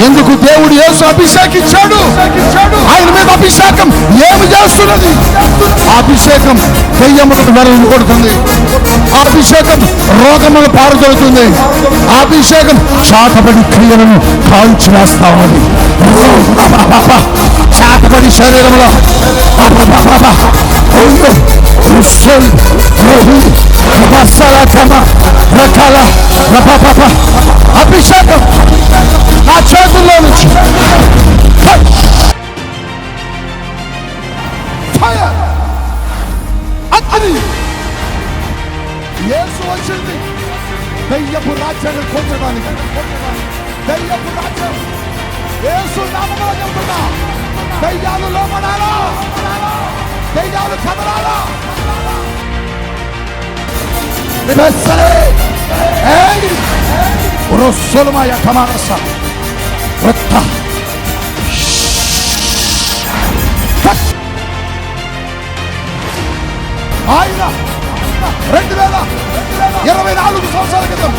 ఎందుకు దేవుడు యేసు అభిషేకించాడు? ఆయన మీద అభిషేకం ఏమి చేస్తున్నది? ఆ అభిషేకం దెయ్యములను వెరలు కొడుతుంది. ఆ అభిషేకం రోగములను పారదోలుతుంది. ఆ అభిషేకం చాటబడి క్రియలను కాల్చివేస్తా ఉన్నది. చాటబడి శరీరంలో అభిషేకం నా చేతుల్లో నుంచి అది యేసు వచ్చింది దెయ్యపు రాజ్యాన్ని కూర్చడానికి. దెయ్యపు రాజ్యం యేసు నామములో చెబుతున్నా, దెయ్యాలు లోపడాలా, దెయ్యాలు కదలాలా. Rosolomaya kamarasa Rata ఆయన 2024 సంవత్సరాల క్రితం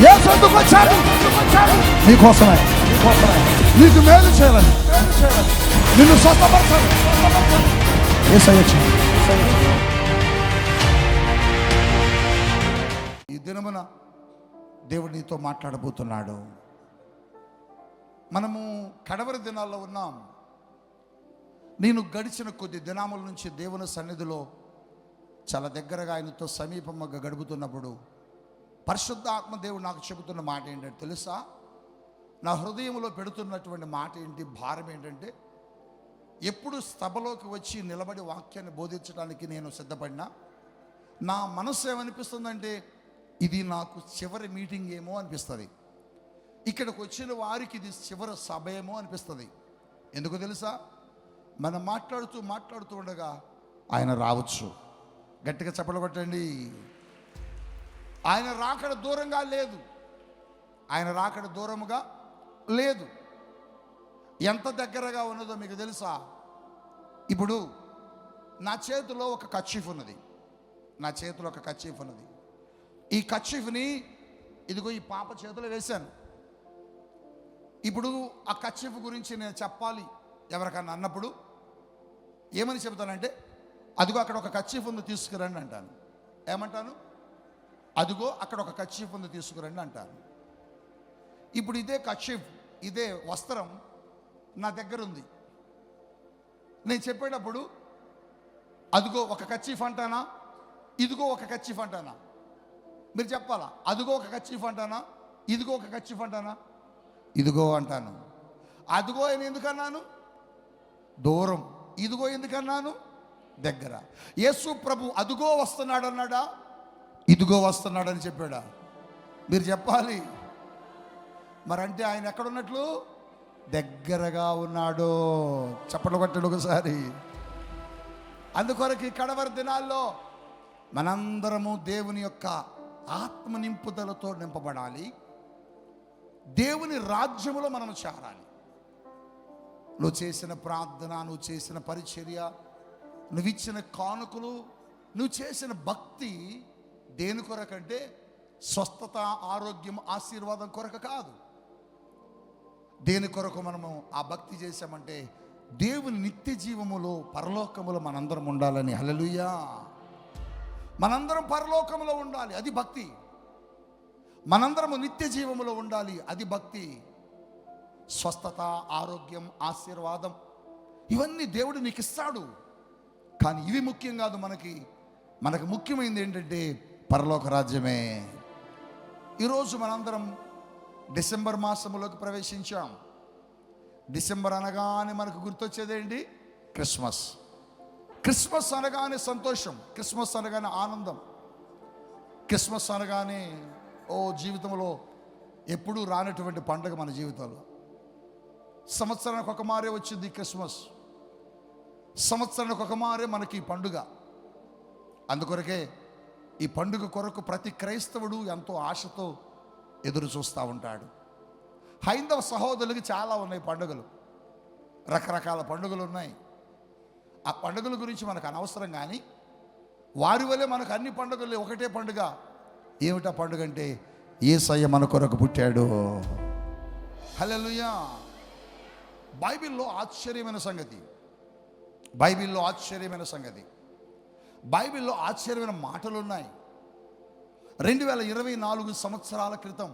యేసు ఎందుకు వచ్చాడు? నీకోసమే, నీకు మేలు చేయాలని, నిన్ను స్వస్థపరచాలి. యేసయ్య ఈ దినమున దేవుడు నీతో మాట్లాడబోతున్నాడు. మనము కడవరి దినాల్లో ఉన్నాం. నేను గడిచిన కొద్ది దినాముల నుంచి దేవుని సన్నిధిలో చాలా దగ్గరగా ఆయనతో సమీపంగా గడుపుతున్నప్పుడు పరిశుద్ధ ఆత్మ దేవుడు నాకు చెబుతున్న మాట ఏంటంటే తెలుసా? నా హృదయంలో పెడుతున్నటువంటి మాట ఏంటి, భారం ఏంటంటే, ఎప్పుడు సభలోకి వచ్చి నిలబడి వాక్యాన్ని బోధించడానికి నేను సిద్ధపడినా నా మనసు ఏమనిపిస్తుందంటే, ఇది నాకు చివరి మీటింగ్ ఏమో అనిపిస్తుంది. ఇక్కడికి వచ్చిన వారికి ఇది చివరి సభ ఏమో అనిపిస్తుంది. ఎందుకు తెలుసా? మనం మాట్లాడుతూ ఉండగా ఆయన రావచ్చు. గట్టిగా చప్పలు కొట్టండి. ఆయన రాకడ దూరంగా లేదు. ఆయన రాకడ దూరముగా లేదు. ఎంత దగ్గరగా ఉన్నదో మీకు తెలుసా? ఇప్పుడు నా చేతిలో ఒక కర్చీఫ్ ఉన్నది. ఈ కర్చీఫ్ని ఇదిగో ఈ పాప చేతిలో వేశాను. ఇప్పుడు ఆ కర్చీఫ్ గురించి నేను చెప్పాలి ఎవరికన్నా అన్నప్పుడు ఏమని చెబుతానంటే, అదిగో అక్కడ ఒక కర్చీఫ్ ఉంది తీసుకురండి అంటాను. ఏమంటాను? అదిగో అక్కడ ఒక కర్చీఫ్ ఉంది తీసుకురండి అంటాను. ఇప్పుడు ఇదే కర్చీఫ్, ఇదే వస్త్రం నా దగ్గర ఉంది. నేను చెప్పేటప్పుడు అదిగో ఒక కర్చీఫ్ అంటానా, ఇదిగో ఒక కర్చీఫ్ అంటానా? మీరు చెప్పాలా? అదిగో ఒక కర్చీఫ్ అంటానా, ఇదిగో ఒక కర్చీఫ్ అంటానా? ఇదిగో అంటాను. అదిగో అని ఎందుకన్నాను? దూరం. ఇదిగో ఎందుకన్నాను? దగ్గర. యేసు ప్రభు అదిగో వస్తున్నాడు అన్నాడా, ఇదిగో వస్తున్నాడు అని చెప్పాడా? మీరు చెప్పాలి. మరంటే ఆయన ఎక్కడున్నట్లు? దగ్గరగా ఉన్నాడు. చప్పట్లు కొట్టండి ఒకసారి. అందుకొరకు ఈ కడవరి దినాల్లో మనందరము దేవుని యొక్క ఆత్మ నింపుదలతో నింపబడాలి. దేవుని రాజ్యములో మనం చేరాలి. నువ్వు చేసిన ప్రార్థన, నువ్వు చేసిన పరిచర్య, నువ్వు ఇచ్చిన కానుకలు, నువ్వు చేసిన భక్తి దేని కొరకంటే స్వస్థత, ఆరోగ్యం, ఆశీర్వాదం కొరకు కాదు. దేని కొరకు మనము ఆ భక్తి చేశామంటే దేవుని నిత్య జీవములో, పరలోకములో మనందరం ఉండాలని. హల్లెలూయా. మనందరం పరలోకములో ఉండాలి, అది భక్తి. మనందరము నిత్య జీవములో ఉండాలి, అది భక్తి. స్వస్థత, ఆరోగ్యం, ఆశీర్వాదం ఇవన్నీ దేవుడు నీకు ఇస్తాడు. కానీ ఇవి ముఖ్యం కాదు. మనకు ముఖ్యమైనది ఏంటంటే పరలోక రాజ్యమే. ఈరోజు మనందరం డిసెంబర్ మాసంలోకి ప్రవేశించాం. డిసెంబర్ అనగానే మనకు గుర్తొచ్చేదేంటి? క్రిస్మస్. క్రిస్మస్ అనగానే సంతోషం, క్రిస్మస్ అనగానే ఆనందం, క్రిస్మస్ అనగానే జీవితంలో ఎప్పుడూ రానటువంటి పండుగ మన జీవితంలో. సంవత్సరానికి ఒక మారే వచ్చింది క్రిస్మస్. సంవత్సరానికి ఒక మారే మనకి ఈ పండుగ. అందుకొరకే ఈ పండుగ కొరకు ప్రతి క్రైస్తవుడు ఎంతో ఆశతో ఎదురు చూస్తూ ఉంటాడు. హైందవ సహోదరులకి చాలా ఉన్నాయి పండుగలు, రకరకాల పండుగలు ఉన్నాయి. ఆ పండుగల గురించి మనకు అనవసరం. కానీ వారి వల్లే మనకు అన్ని పండుగలు ఒకటే పండుగ. ఏమిటా పండుగ అంటే యేసయ్య మన కొరకు పుట్టాడు. హల్లెలూయా. బైబిల్లో ఆశ్చర్యమైన సంగతి, బైబిల్లో ఆశ్చర్యమైన సంగతి, బైబిల్లో ఆశ్చర్యమైన మాటలు ఉన్నాయి. 2024 సంవత్సరాల క్రితం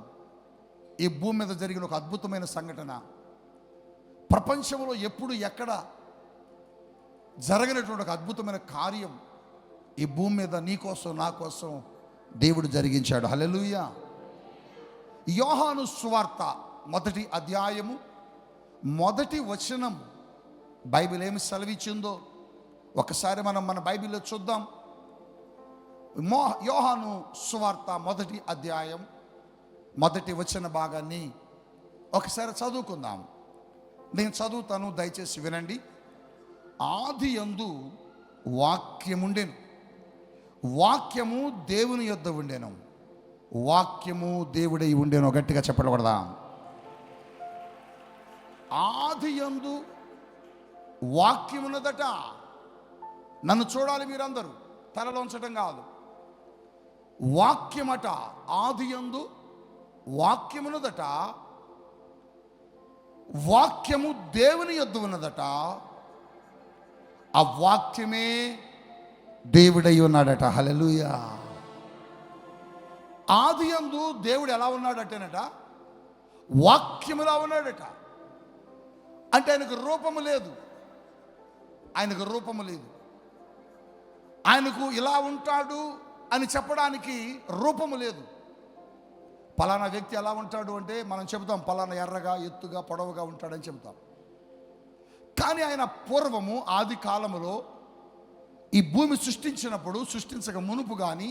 ఈ భూమి మీద జరిగిన ఒక అద్భుతమైన సంఘటన, ప్రపంచంలో ఎప్పుడు ఎక్కడ జరగనటువంటి ఒక అద్భుతమైన కార్యం ఈ భూమి మీద నీ కోసం నా కోసం దేవుడు జరిగించాడు. హల్లెలూయా. యోహాను సువార్త 1వ అధ్యాయము 1వ వచనం బైబిల్ ఏమి సెలవిచ్చిందో ఒకసారి మనం మన బైబిల్లో చూద్దాం. యోహాను సువార్త 1వ అధ్యాయం 1వ వచన భాగాన్ని ఒకసారి చదువుకుందాం. నేను చదువుతాను, దయచేసి వినండి. ఆదియందు వాక్యముండెను, వాక్యము దేవుని యొద్ద ఉండెను, వాక్యము దేవుడై ఉండెను. గట్టిగా చెప్పకూడదా? ఆదియందు వాక్యమున్నదట. నన్ను చూడాలి మీరందరూ, తలలోంచడం కాదు. వాక్యమట, ఆదియందు వాక్యమున్నదట, వాక్యము దేవుని యొద్ద ఉన్నదట, ఆ వాక్యమే దేవుడై ఉన్నాడట. హల్లెలూయా. ఆదియందు దేవుడు ఎలా ఉన్నాడటేనట, వాక్యములా ఉన్నాడట. అంటే ఆయనకు రూపము లేదు, ఆయనకు రూపము లేదు. ఆయనకు ఇలా ఉంటాడు అని చెప్పడానికి రూపము లేదు. పలానా వ్యక్తి ఎలా ఉంటాడు అంటే మనం చెబుతాం, పలానా ఎర్రగా, ఎత్తుగా, పొడవుగా ఉంటాడని చెబుతాం. కానీ ఆయన పూర్వము ఆది కాలములో ఈ భూమి సృష్టించినప్పుడు, సృష్టించక మునుపు కానీ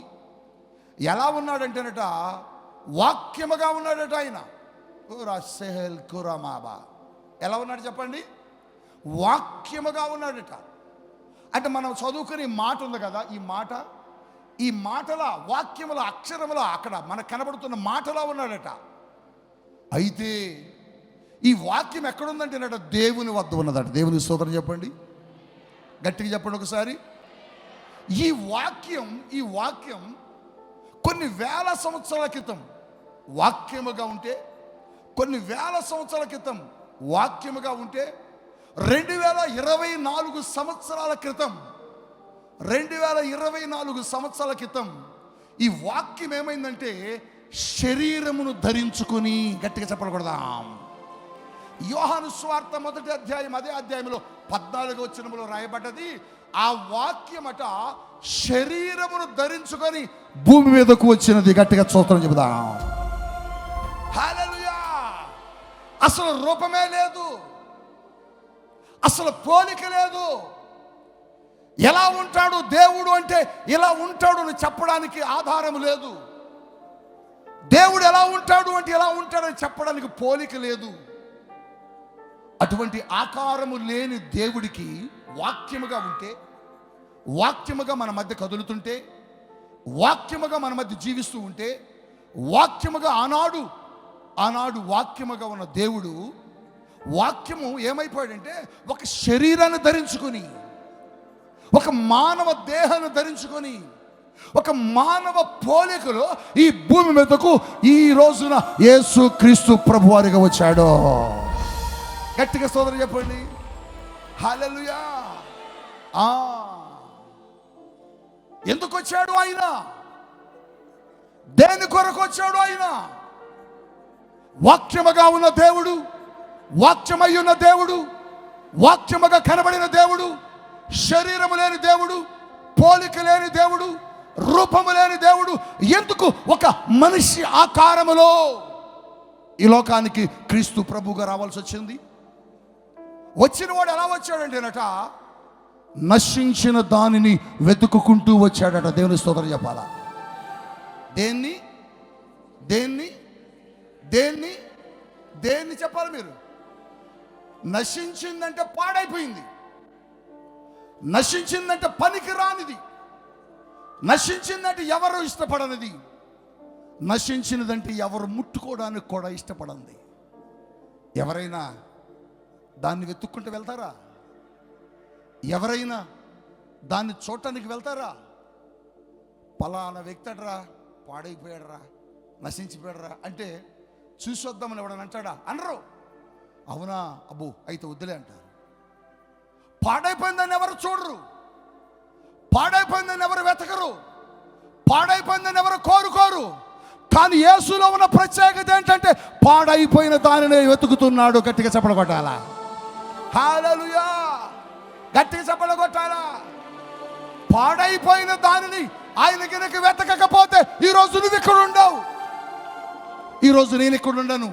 ఎలా ఉన్నాడంటేనట, వాక్యముగా ఉన్నాడట. ఆయన ఎలా ఉన్నాడు చెప్పండి? వాక్యముగా ఉన్నాడట. అంటే మనం చదువుకునే మాట ఉంది కదా, ఈ మాటల వాక్యముల అక్షరముల అక్కడ మనకు కనబడుతున్న మాటలా ఉన్నాడట. అయితే ఈ వాక్యం ఎక్కడుందంటేనట, దేవుని వద్ద ఉన్నదట. దేవుని స్తోత్రం చెప్పండి, గట్టిగా చెప్పండి ఒకసారి. ఈ వాక్యం కొన్ని వేల సంవత్సరాల క్రితం వాక్యముగా ఉంటే, కొన్ని వేల సంవత్సరాల క్రితం వాక్యముగా ఉంటే, 2024 సంవత్సరాల క్రితం, 2024 సంవత్సరాల క్రితం ఈ వాక్యం ఏమైందంటే శరీరమును ధరించుకుని, గట్టిగా చెప్పకూడదా? యోహాను సువార్త 1వ అధ్యాయం అదే అధ్యాయంలో 14వ వచనంలో రాయబడ్డది. ఆ వాక్యమట శరీరమును ధరించుకొని భూమి మీదకు వచ్చినది. గట్టిగా స్తోత్రం చెబుదాం. హల్లెలూయా. అసలు రూపమే లేదు, అసలు పోలిక లేదు. ఎలా ఉంటాడు దేవుడు అంటే ఇలా ఉంటాడు అని చెప్పడానికి ఆధారం లేదు. దేవుడు ఎలా ఉంటాడు అంటే ఎలా ఉంటాడని చెప్పడానికి పోలిక లేదు. అటువంటి ఆకారము లేని దేవుడికి వాక్యముగా ఉంటే, వాక్యముగా మన మధ్య కదులుతుంటే, వాక్యముగా మన మధ్య జీవిస్తూ ఉంటే, వాక్యముగా ఆనాడు వాక్యముగా ఉన్న దేవుడు, వాక్యము ఏమైపోయాడంటే ఒక శరీరాన్ని ధరించుకొని, ఒక మానవ దేహాన్ని ధరించుకొని, ఒక మానవ పోలికలో ఈ భూమి మీదకు ఈ రోజున యేసు క్రీస్తు ప్రభువారిగా వచ్చాడు. గట్టిగా స్తోత్రం చెప్పండి. హల్లెలూయా. ఎందుకు వచ్చాడు ఆయన? దేని కొరకు వచ్చాడు ఆయన? వాక్యముగా ఉన్న దేవుడు, వాక్యమై ఉన్న దేవుడు, వాక్యముగా కనబడిన దేవుడు, శరీరము లేని దేవుడు, పోలిక లేని దేవుడు, రూపము లేని దేవుడు ఎందుకు ఒక మనిషి ఆకారములో ఈ లోకానికి క్రీస్తు ప్రభువుగా రావాల్సి వచ్చింది? వచ్చిన వాడు ఎలా వచ్చాడంటేనట, నశించిన దానిని వెతుక్కుంటూ వచ్చాడట. దేవుని స్తోత్రం చెప్పాలా? దేన్ని దేన్ని దేన్ని దేన్ని చెప్పాలి మీరు? నశించిందంటే పాడైపోయింది, నశించిందంటే పనికి రానిది, నశించిందంటే ఎవరు ఇష్టపడనిది, నశించినదంటే ఎవరు ముట్టుకోవడానికి కూడా ఇష్టపడంది. ఎవరైనా దాన్ని వెతుక్కుంటూ వెళ్తారా? ఎవరైనా దాన్ని చూడటానికి వెళ్తారా? పలానా వ్యక్తి అడరా, పాడైపోయాడరా, నశించిపోయాడరా అంటే చూసి వద్దామని ఎవడని అంటాడా? అనరు. అవునా, అబ్బో అయితే వద్దులే అంటారు. పాడైపోయిందని ఎవరు చూడరు, పాడైపోయిందని ఎవరు వెతకరు, పాడైపోయిందని ఎవరు కోరుకోరు. కానీ యేసులో ఉన్న ప్రత్యేకత ఏంటంటే పాడైపోయిన దానిని వెతుకుతున్నాడు. గట్టిగా చప్పట్లు కొట్టాలా, హల్లెలూయా, గట్టిగా చప్పట్లు కొట్టాలా. పాడైపోయిన దానిని ఆయన కనుక వెతకకపోతే ఈరోజు నువ్వు ఇక్కడ ఉండవు, ఈరోజు నేను ఇక్కడ ఉండను,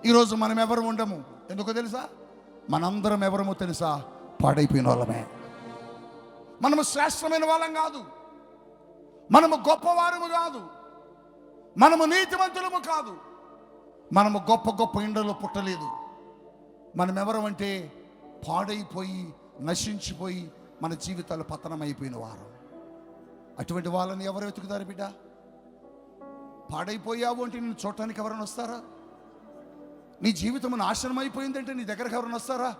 ఈరోజు మనం ఎవరు ఉండము. ఎందుకో తెలుసా? మనందరం ఎవరమో తెలుసా? పాడైపోయిన వాళ్ళమే. మనము శ్రేష్టమైన వాళ్ళం కాదు, మనము గొప్పవారము కాదు, మనము నీతిమంతులము కాదు, మనము గొప్ప గొప్ప ఇండ్లలో పుట్టలేదు. మనం ఎవరమంటే పాడైపోయి నశించిపోయి మన జీవితాలు పతనమైపోయిన వారు. అటువంటి వాళ్ళని ఎవరు వెతుకుతారు బిడ్డ? పాడైపోయావు అంటే నేను చూడటానికి ఎవరైనా వస్తారా? నీ జీవితం నాశనం అయిపోయిందంటే నీ దగ్గరకు ఎవరైనా వస్తారా?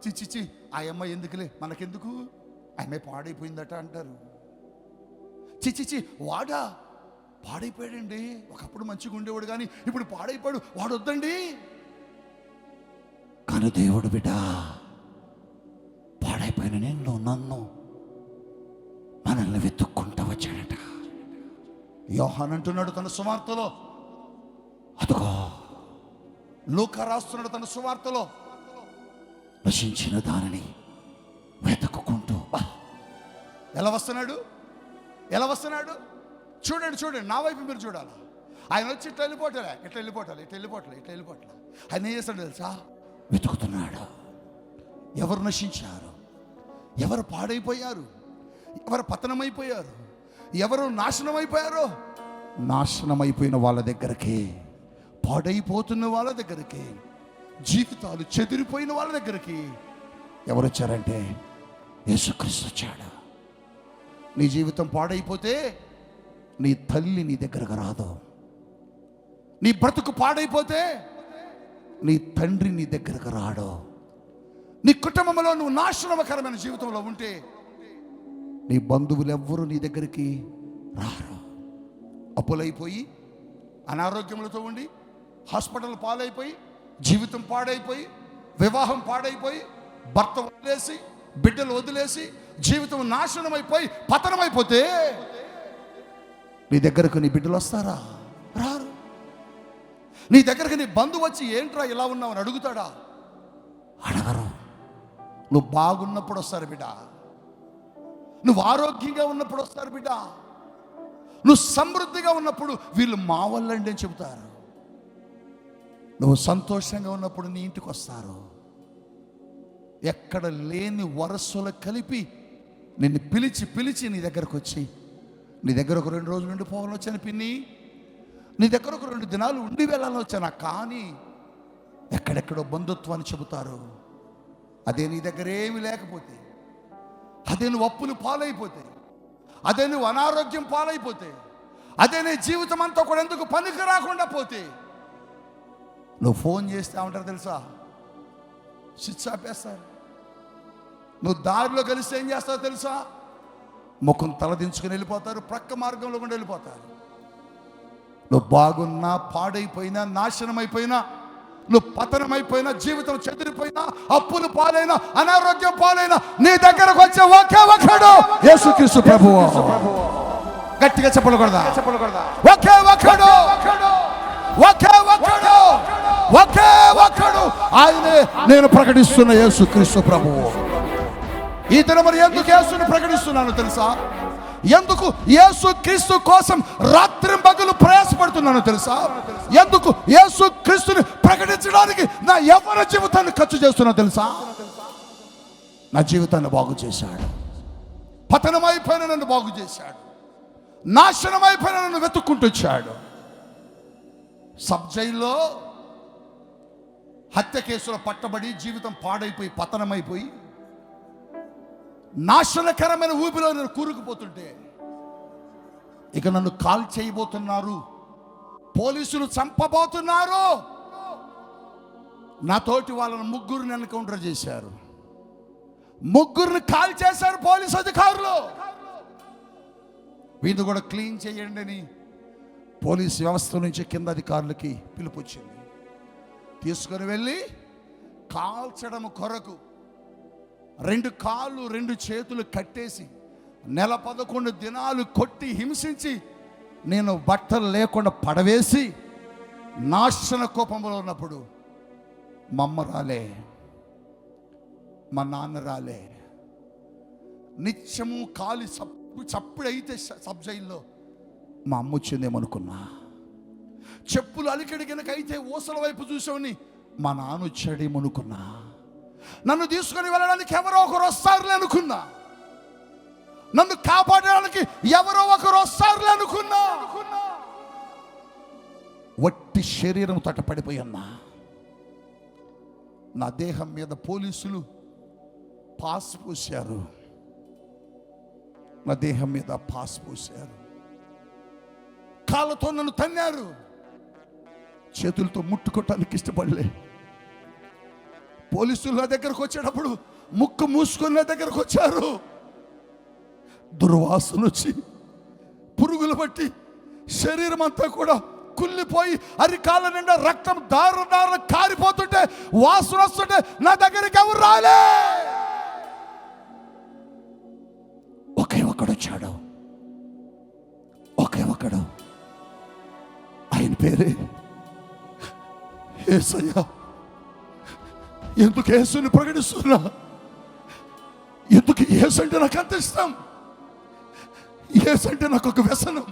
చిచ్చిచ్చి ఆ అమ్మాయి ఎందుకులే, మనకెందుకు, ఆమె పాడైపోయిందట అంటారు. చిచ్చిచ్చి వాడా పాడైపోయాడండి, ఒకప్పుడు మంచిగా ఉండేవాడు కానీ ఇప్పుడు పాడైపోయాడు, వాడు వద్దండి. కానీ దేవుడు బిడ్డ పాడైపోయిన నిన్ను నన్ను మనల్ని వెతుక్కుంటూ వచ్చాడట. యోహాను అంటున్నాడు తన సువార్తలో, అదిగో లూకా రాస్తున్నాడు తన సువార్తలో, నశించిన దానిని వెతుక్కుంటూ ఎలా వస్తున్నాడు, ఎలా వస్తున్నాడు చూడండి, చూడండి, నా వైపు మీరు చూడాలి. ఆయన వచ్చి ఇట్లా వెళ్ళిపోవట్లే, ఇట్లా వెళ్ళిపోవట్లే, ఇట్లా వెళ్ళిపోవట్లే, ఇట్లా వెళ్ళిపోవట్లే. ఆయన ఏం చేస్తాడు తెలుసా? వెతుకుతున్నాడు. ఎవరు నశించారు, ఎవరు పాడైపోయారు, ఎవరు పతనమైపోయారు, ఎవరు నాశనమైపోయారో, నాశనమైపోయిన వాళ్ళ దగ్గరికి, పాడైపోతున్న వాళ్ళ దగ్గరికి, జీవితాలు చెదిరిపోయిన వాళ్ళ దగ్గరికి ఎవరు వచ్చారంటే యేసుక్రీస్తు వచ్చాడు. నీ జీవితం పాడైపోతే నీ తల్లి నీ దగ్గరకు రాదు, నీ బ్రతుకు పాడైపోతే నీ తండ్రి నీ దగ్గరకు రాడు, నీ కుటుంబంలో నువ్వు నాశనకరమైన జీవితంలో ఉంటే నీ బంధువులు ఎవ్వరూ నీ దగ్గరికి రారు. అప్పులైపోయి అనారోగ్యములతో ఉండి హాస్పిటల్ పాలైపోయి జీవితం పాడైపోయి వివాహం పాడైపోయి భర్త వదిలేసి బిడ్డలు వదిలేసి జీవితం నాశనమైపోయి పతనమైపోతే నీ దగ్గరకు నీ బిడ్డలు వస్తారా? రారు. నీ దగ్గరకు నీ బంధువు వచ్చి ఏంట్రా ఇలా ఉన్నావని అడుగుతాడా? అడగరు. నువ్వు బాగున్నప్పుడు వస్తారు బిడ్డ, నువ్వు ఆరోగ్యంగా ఉన్నప్పుడు వస్తారు బిడ్డ, నువ్వు సమృద్ధిగా ఉన్నప్పుడు వీళ్ళు మా వాళ్ళండి అని చెబుతారు. నువ్వు సంతోషంగా ఉన్నప్పుడు నీ ఇంటికి వస్తారు. ఎక్కడ లేని వరసలు కలిపి నిన్ను పిలిచి పిలిచి నీ దగ్గరకు వచ్చి, నీ దగ్గర ఒక 2 రోజులు ఉండి పోవాలని వచ్చాను పిన్ని, నీ దగ్గర ఒక 2 దినాలు ఉండి వెళ్ళాలని వచ్చాను, కానీ ఎక్కడెక్కడో బంధుత్వాన్ని చెబుతారు. అదే నీ దగ్గర ఏమి లేకపోతే, అదే నువ్వు అప్పులు పాలైపోతే, అదే నువ్వు అనారోగ్యం పాలైపోతే, అదే నీ జీవితం అంతా కూడా ఎందుకు పనికి రాకుండా పోతే, నువ్వు ఫోన్ చేస్తే ఉంటారు తెలుసా? స్విచ్ ఆపేస్తారు. నువ్వు దారిలో కలిస్తే ఏం చేస్తావు తెలుసా? ముఖం తలదించుకుని వెళ్ళిపోతారు, ప్రక్క మార్గంలో కూడా వెళ్ళిపోతారు. నువ్వు బాగున్నా పాడైపోయినా నాశనమైపోయినా, నువ్వు పతనమైపోయినా, జీవితం చెదిరిపోయినా, అప్పులు పాలైనా, అనారోగ్యం పాలైనా, నీ దగ్గరకు వచ్చే ఒకే ఒక్కడు యేసుక్రీస్తు ప్రభువు. గట్టిగా చెప్పకూడదా? ఒకే ఒక్కడు, ఒకే ఒక్కడు, ఒకే ఒక్కడు, ఆయనే నేను ప్రకటిస్తున్న యేసుక్రీస్తు ప్రభువు. ఈ దినమని ఎందుకు యేసుని ప్రకటిస్తున్నాను తెలుసా? ఎందుకు యేసుక్రీస్తు కోసం రాత్రింబగలు ప్రయాసపడుతున్నాను తెలుసా? ఎందుకు యేసుక్రీస్తుని ప్రకటించడానికి నా యవ్వన జీవితాన్ని ఖర్చు చేస్తున్నా తెలుసా? నా జీవితాన్ని బాగు చేశాడు, పతనమైపోయిన నన్ను బాగు చేశాడు, నాశనమైపోయిన నన్ను వెతుక్కుంటూ వచ్చాడు. సబ్ జైల్లో హత్య కేసులో పట్టబడి జీవితం పాడైపోయి పతనమైపోయి నాశనకరమైన ఊపిలో నేను కూరుకుపోతుంటే, ఇక నన్ను కాల్ చేయబోతున్నారు, పోలీసులు చంపబోతున్నారు. నాతోటి వాళ్ళని 3 ఎన్కౌంటర్ చేశారు, 3 కాల్ చేశారు పోలీసు అధికారులు. వీళ్ళు కూడా క్లీన్ చేయండి అని పోలీసు వ్యవస్థ నుంచి కింద అధికారులకి పిలుపు వచ్చింది. తీసుకొని వెళ్ళి కాల్చడం కొరకు 2 కాళ్ళు 2 చేతులు కట్టేసి 11 దినాలు కొట్టి హింసించి నేను బట్టలు లేకుండా పడవేసి నాశన కోపంలో ఉన్నప్పుడు మా అమ్మ రాలే, మా నాన్న రాలే. నిత్యము కాలి చప్పుడైతే సబ్ జైల్లో మా అమ్మ వచ్చిందేమనుకున్నా. చెప్పులు అలికడి కనుకైతే ఊసల వైపు చూసామని మా నాన్న వచ్చాడేమనుకున్నా. నన్ను తీసుకొని వెళ్ళడానికి ఎవరో ఒకరు వస్తారులే అనుకున్నా. నన్ను కాపాడడానికి ఎవరో ఒకరు వస్తారులే అనుకున్నా. వట్టి శరీరం తటపడిపోయన్నా. నా దేహం మీద పోలీసులు పాస్ పూశారు. నా దేహం మీద పాస్ పూశారు. కాళ్ళతో నన్ను తన్నారు. చేతులతో ముట్టుకోవటానికి ఇష్టపడలే. పోలీసులు నా దగ్గరకు వచ్చేటప్పుడు ముక్కు మూసుకొని నా దగ్గరకు వచ్చారు. దుర్వాసన వచ్చి పురుగులు బట్టి శరీరం అంతా కూడా కుళ్ళిపోయి అరికాళ్ళ నిండా రక్తం దారులు కారిపోతుంటే వాసన వస్తుంటే నా దగ్గరికి ఎవరు రాలే. ఒకే ఒక్కడు వచ్చాడు. ఒకే ఒక్కడు. ఆయన పేరే యేసయ్య. ఎందుకు యేసుని ప్రకటిస్తున్నా? ఎందుకు యేసు అంటే నాకు అంత ఇష్టం? యేసు అంటే నాకు ఒక వ్యసనం.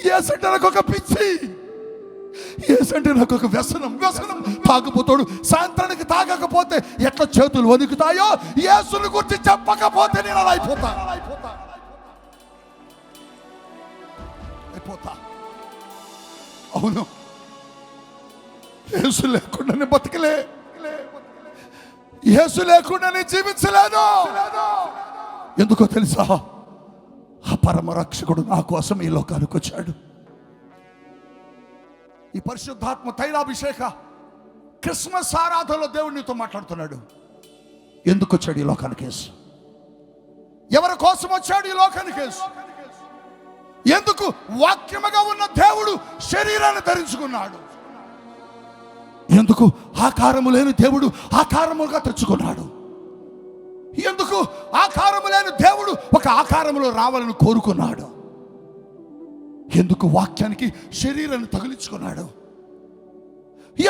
యేసు అంటే నాకు ఒక పిచ్చి. యేసు అంటే నాకు ఒక వ్యసనం. తాగపోతాడు. సాయంత్రానికి తాగకపోతే ఎట్లా చేతులు వణుకుతాయో, యేసుని గురించి చెప్పకపోతే నేను అలా అయిపోతా. అవును, యేసు లేకుండా నేను బతకలే. యేసు లేకుండా నేను జీవించలేను. ఎందుకో తెలుసా? ఆ పరమ రక్షకుడు నా కోసం ఈ లోకానికి వచ్చాడు. ఈ పరిశుద్ధాత్మ తైలాభిషేక క్రిస్మస్ ఆరాధనలో దేవుడు నీతో మాట్లాడుతున్నాడు. ఎందుకు వచ్చాడు ఈ లోకానికి యేసు? ఎవరి కోసం వచ్చాడు ఈ లోకానికి యేసు? ఎందుకు? వాక్యముగా ఉన్న దేవుడు శరీరాన్ని ధరించుకున్నాడు. ఎందుకు? ఆకారము లేని దేవుడు ఆకారముగా తెచ్చుకున్నాడు. ఎందుకు? ఆకారము లేని దేవుడు ఒక ఆకారములో రావాలని కోరుకున్నాడు. ఎందుకు? వాక్యానికి శరీరాన్ని తగిలించుకున్నాడు.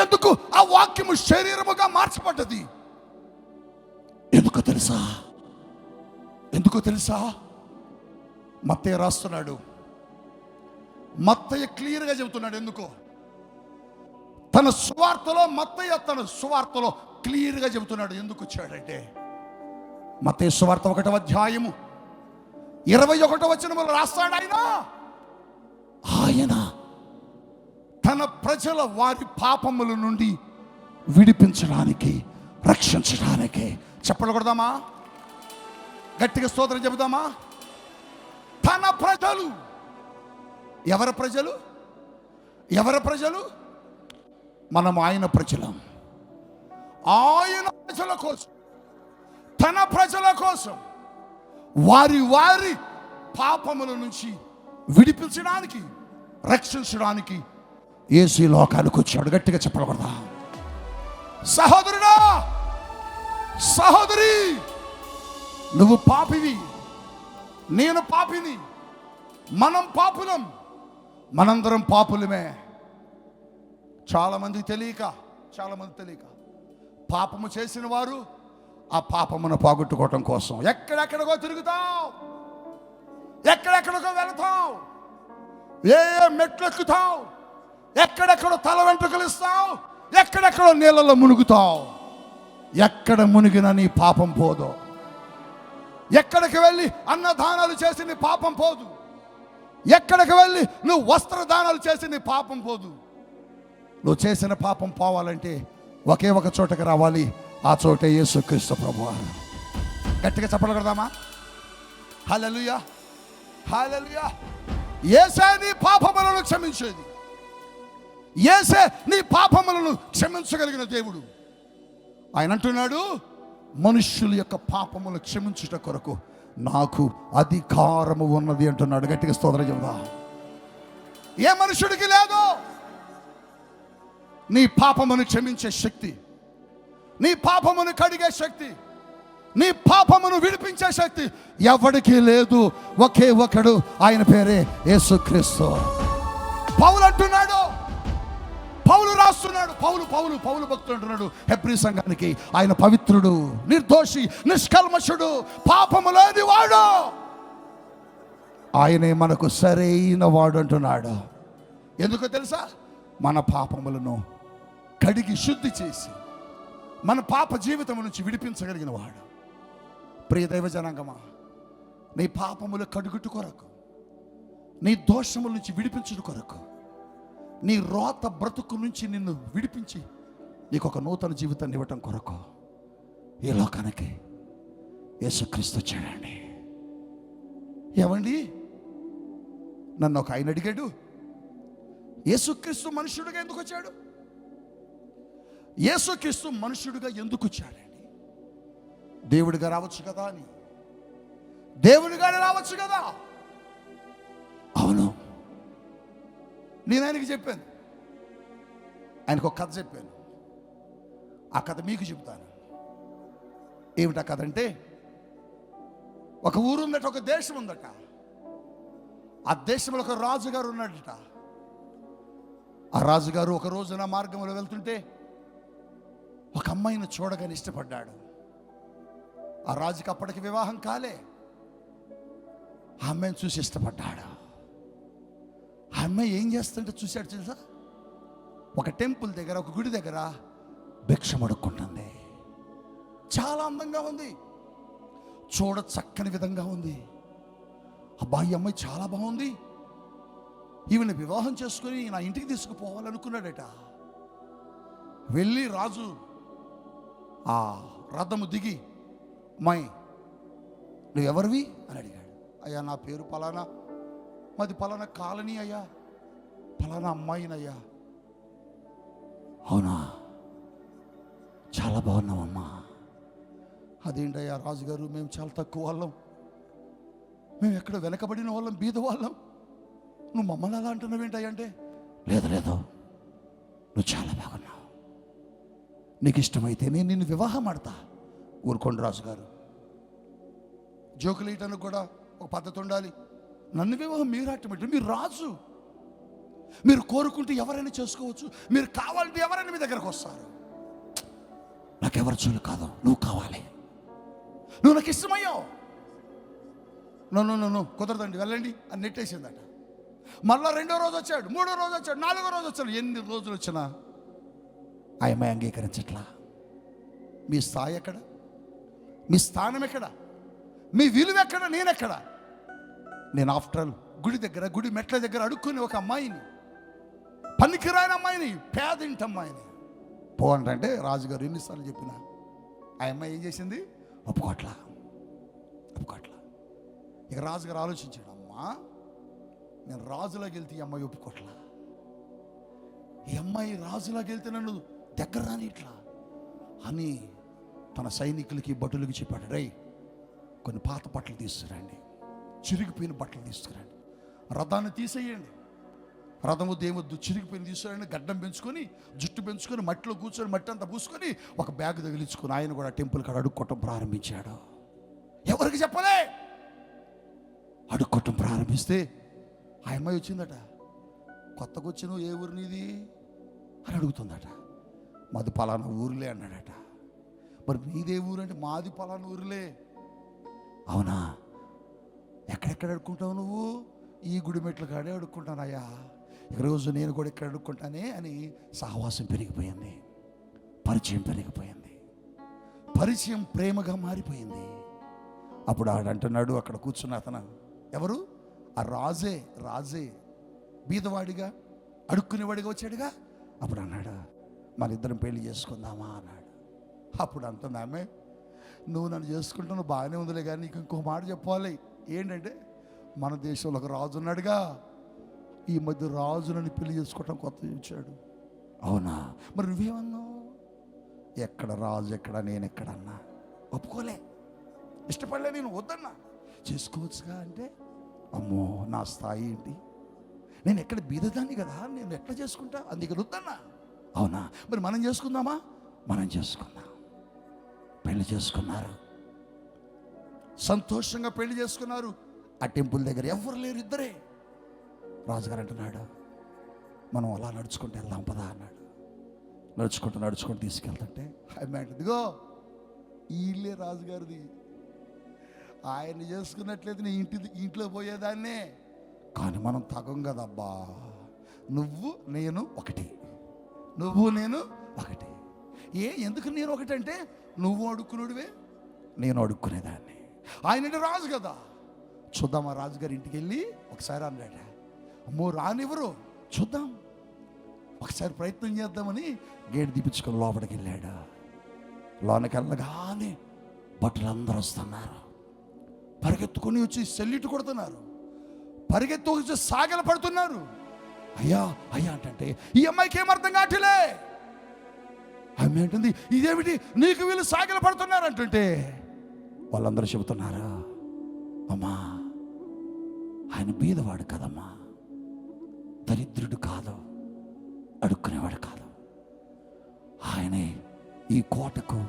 ఎందుకు? ఆ వాక్యము శరీరముగా మార్చబడ్డది. ఎందుకు తెలుసా? ఎందుకో తెలుసా? మత్తయి రాస్తున్నాడు. మత్తయి క్లియర్గా చెబుతున్నాడు. ఎందుకో? తన సువార్తలో మత్తయి తన సువార్తలో క్లియర్గా చెబుతున్నాడు ఎందుకు వచ్చాడంటే, మత్తయి సువార్త 1వ అధ్యాయము 21వ వచనములో రాస్తాడు. ఆయన తన ప్రజల వారి పాపముల నుండి విడిపించడానికి, రక్షించడానికి. చెప్పకూడదామా? గట్టిగా స్తోత్రం చెబుదామా? తన ప్రజలు. ఎవరి ప్రజలు? ఎవరి ప్రజలు? మనం ఆయన ప్రజలం. ఆయన ప్రజల కోసం, తన ప్రజల కోసం వారి వారి పాపముల నుంచి విడిపించడానికి, రక్షించడానికి యేసు ఈ లోకానికి వచ్చాడు. గట్టిగా చెప్పకూడదా? సహోదరుడా, సహోదరి, నువ్వు పాపివి, నేను పాపిని, మనం పాపులం, మనందరం పాపులమే. చాలా మంది తెలియక పాపము చేసిన వారు ఆ పాపమును పోగొట్టుకోవటం కోసం ఎక్కడెక్కడికో తిరుగుతావు, ఎక్కడెక్కడికో వెళతావు, ఏ మెట్లు ఎక్కుతావు, ఎక్కడెక్కడో తల వెంట్రుకలు ఇస్తావు, ఎక్కడెక్కడో నీళ్ళలో మునుగుతావు. ఎక్కడ మునిగినా నీ పాపం పోదు. ఎక్కడికి వెళ్ళి అన్నదానాలు చేసి నీ పాపం పోదు. ఎక్కడికి వెళ్ళి నువ్వు వస్త్రదానాలు చేసి నీ పాపం పోదు. నువ్వు చేసిన పాపం పోవాలంటే ఒకే ఒక చోటకి రావాలి. ఆ చోటే యేసుక్రీస్తు ప్రభువారు. గట్టిగా చెప్పగలుగుదామా? హల్లెలూయా, హల్లెలూయా. యేసే నీ పాపములను క్షమించేది. యేసే నీ పాపములను క్షమించగలిగిన దేవుడు. ఆయన అంటున్నాడు, మనుష్యుల యొక్క పాపములను క్షమించుట కొరకు నాకు అధికారము ఉన్నది అంటున్నాడు. గట్టిగా స్తోత్రం చెబుదా. ఏ మనుషుడికి లేదు నీ పాపమును క్షమించే శక్తి. నీ పాపమును కడిగే శక్తి, నీ పాపమును విడిపించే శక్తి ఎవడికి లేదు. ఒకే ఒకడు, ఆయన పేరే యేసుక్రీస్తు. పౌలు అంటున్నాడు, పౌలు రాస్తున్నాడు, పౌలు భక్తుడు అంటున్నాడు హెబ్రీ సంఘానికి, ఆయన పవిత్రుడు, నిర్దోషి, నిష్కల్మషుడు, పాపము లేని వాడు, ఆయనే మనకు సరైన వాడు అంటున్నాడు. ఎందుకో తెలుసా? మన పాపములను కడిగి శుద్ధి చేసి మన పాప జీవితం నుంచి విడిపించగలిగిన వాడు. ప్రియ దైవ జనాంగమా, నీ పాపములు కడుగుట కొరకు, నీ దోషముల నుంచి విడిపించుట కొరకు, నీ రోత బ్రతుకు నుంచి నిన్ను విడిపించి నీకు ఒక నూతన జీవితాన్ని ఇవ్వటం కొరకు ఈ లోకానికి యేసుక్రీస్తు వచ్చాడండి. ఏమండి, నన్ను ఒక ఆయన అడిగాడు, యేసుక్రీస్తు మనుషుడిగా ఎందుకు వచ్చాడు? యేసుక్రీస్తు మనుషుడిగా ఎందుకు వచ్చాడండి? దేవుడిగా రావచ్చు కదా అని. దేవుడిగానే రావచ్చు కదా. అవును, నేను ఆయనకి చెప్పాను, ఆయనకు ఒక కథ చెప్పాను. ఆ కథ మీకు చెప్తాను. ఏమిటా కథ అంటే, ఒక ఊరు ఉందట, ఒక దేశం ఉందట. ఆ దేశంలో ఒక రాజుగారు ఉన్నాడట. ఆ రాజుగారు ఒక రోజున మార్గంలో వెళ్తుంటే ఒక అమ్మాయిని చూడగానే ఇష్టపడ్డాడు. ఆ రాజుకి అప్పటికి వివాహం కాలే. ఆ అమ్మాయిని చూసి ఇష్టపడ్డాడు. ఆ అమ్మాయి ఏం చేస్తుంటే చూశాడు తెలుసా? ఒక టెంపుల్ దగ్గర, ఒక గుడి దగ్గర భిక్షం అడుక్కుంటుంది. చాలా అందంగా ఉంది, చూడ చక్కని విధంగా ఉంది. అబ్బాయి అమ్మాయి చాలా బాగుంది, ఈమెను వివాహం చేసుకుని నా ఇంటికి తీసుకుపోవాలనుకున్నాడట. వెళ్ళి రాజు ఆ రథము దిగి, అమ్మాయి నువ్వెవరివి అని అడిగాడు. అయ్యా నా పేరు పలానా, మాది పలానా కాలనీ అయ్యా, పలానా అమ్మాయినయ్యా. అవునా, చాలా బాగున్నావమ్మా. అదేంటయ్యా రాజుగారు, మేము చాలా తక్కువ వాళ్ళం, మేము ఎక్కడ వెనకబడిన వాళ్ళం, బీద వాళ్ళం, నువ్వు మమ్మల్ని అలా అంటున్నావు ఏంటయ్యా అంటే, లేదు లేదు, నువ్వు చాలా బాగున్నావు, నీకు ఇష్టమైతే నేను నిన్ను వివాహం ఆడతా. ఊరుకోండి రాజుగారు, జోకులు వేయటానికి కూడా ఒక పద్ధతి ఉండాలి. నన్ను వివాహం మీరు ఆటమంటే, మీరు రాజు, మీరు కోరుకుంటే ఎవరైనా చేసుకోవచ్చు, మీరు కావాలంటే ఎవరైనా మీ దగ్గరకు వస్తారు. నాకెవరు చూలు కాదు, నువ్వు కావాలి, నువ్వు నాకు ఇష్టమయ్యావు. నో కుదరదండి, వెళ్ళండి అని నెట్టేసిందట. మళ్ళా 2వ రోజు వచ్చాడు, 3వ రోజు వచ్చాడు, 4వ రోజు వచ్చాడు. ఎన్ని రోజులు వచ్చినా ఆ అమ్మాయి అంగీకరించట్లా. మీ స్థాయి ఎక్కడ? మీ స్థానం ఎక్కడ? మీ విలువ ఎక్కడ? నేనెక్కడ? నేను ఆఫ్టర్ ఆల్ గుడి దగ్గర, గుడి మెట్ల దగ్గర అడుక్కుని ఒక అమ్మాయిని, పనికిరాని అమ్మాయిని, పేదింటి అమ్మాయిని పో అంటే రాజుగారు ఎన్నిసార్లు చెప్పినా ఆ అమ్మాయి ఏం చేసింది? ఒప్పుకోట్లా. ఇక రాజుగారు ఆలోచించాడు, అమ్మా నేను రాజులోకి వెళ్తే ఈ అమ్మాయి ఒప్పుకోట్లా, ఈ అమ్మాయి రాజులోకి వెళ్తే నన్ను దగ్గర రాని ఇట్లా అని తన సైనికులకి, భటులకి చెప్పాడు, రై కొన్ని పాత బట్టలు తీసుకురండి, చిరిగిపోయిన బట్టలు తీసుకురండి, రథాన్ని తీసేయండి, రథము దేవద్దు, చిరిగిపోయిన తీసుకురండి, గడ్డం పెంచుకొని, జుట్టు పెంచుకొని, మట్టిలో కూర్చొని మట్టి అంతా పూసుకొని ఒక బ్యాగ్ తగిలించుకొని ఆయన కూడా టెంపుల్ కాడ అడుక్కోవటం ప్రారంభించాడు. ఎవరికి చెప్పలే, అడుక్కోవటం ప్రారంభిస్తే ఆ అమ్మాయి వచ్చిందట. కొత్తగా వచ్చి నువ్వు ఏ ఊరు నీది అని అడుగుతుందట. మాది పలానా ఊరులే అన్నాడట. మరి మీదే ఊరు అంటే, మాది పలానా ఊరులే. అవునా, ఎక్కడెక్కడ అడుక్కుంటావు నువ్వు? ఈ గుడి మెట్ల కాడే అడుక్కుంటానయ్యా, ఈరోజు నేను కూడా ఇక్కడ అడుక్కుంటానే అని సహవాసం పెరిగిపోయింది, పరిచయం పెరిగిపోయింది, పరిచయం ప్రేమగా మారిపోయింది. అప్పుడు ఆడంటున్నాడు, అక్కడ కూర్చున్న అతను ఎవరు? ఆ రాజే బీదవాడిగా, అడుక్కునేవాడిగా వచ్చాడుగా. అప్పుడు అన్నాడు, మన ఇద్దరం పెళ్లి చేసుకుందామా అన్నాడు. అప్పుడు అంటుంది ఆమె, నువ్వు నన్ను చేసుకుంటున్నావు బాగానే ఉందిలే, కానీ నీకు ఇంకో మాట చెప్పాలి. ఏంటంటే, మన దేశంలో ఒక రాజు ఉన్నాడుగా, ఈ మధ్య రాజు నన్ను పెళ్లి చేసుకోవటం కొత్త ఇచ్చాడు. అవునా, మరి నువ్వేమన్నావు? ఎక్కడ రాజు ఎక్కడ, నేను ఎక్కడన్నా ఒప్పుకోలే, ఇష్టపడలే, నేను వద్దన్నా. చేసుకోవచ్చుగా అంటే, అమ్మో నా స్థాయి ఏంటి, నేను ఎక్కడ బీదదాన్ని కదా, నేను ఎట్లా చేసుకుంటా, అందుకే వద్దన్నా. అవునా, మరి మనం చేసుకుందామా? మనం చేసుకుందాం. పెళ్లి చేసుకున్నారు, సంతోషంగా పెళ్లి చేసుకున్నారు. ఆ టెంపుల్ దగ్గర ఎవరు లేరు, ఇద్దరే. రాజుగారు అంటున్నాడు, మనం అలా నడుచుకుంటూ వెళ్దాం పదా అన్నాడు. నడుచుకుంటూ తీసుకెళ్తుంటే ఆమె ఇదిగో ఈ ఇల్లే రాజుగారిది, ఆయన్ని చేసుకున్నట్లయితే నీ ఇంట్లో పోయేదాన్నే, కానీ మనం తగం కదబ్బా, నువ్వు నేను ఒకటి, ఎందుకు నేను ఒకటంటే నువ్వు అడుక్కున్నాడువే, నేను అడుక్కునేదాన్ని. ఆయన రాజు కదా, చూద్దాం. ఆ రాజుగారి ఇంటికి వెళ్ళి ఒకసారి అన్నాడు, అమ్మో రానివ్వరు, చూద్దాం ఒకసారి ప్రయత్నం చేద్దామని గేట్ తీపించుకొని లోపలికి వెళ్ళాడు. లోనకి వెళ్ళగానే భటులందరూ వస్తున్నారు, పరిగెత్తుకొని వచ్చి సెల్లిట్టు కొడుతున్నారు, పరిగెత్తు వచ్చి సాగల పడుతున్నారు. అయ్యా అయ్యా అంటే ఈ అమ్మాయికి ఏమర్థం కావట్లే. ఆమె అంటుంది, ఇదేమిటి నీకు వీళ్ళు సాగల పడుతున్నారు అంటుంటే వాళ్ళందరూ చెబుతున్నారు, అమ్మా ఆయన బీదవాడు కదమ్మా, దరిద్రుడు కాదు, అడుక్కునేవాడు కాదు, ఆయనే ఈ కోటకు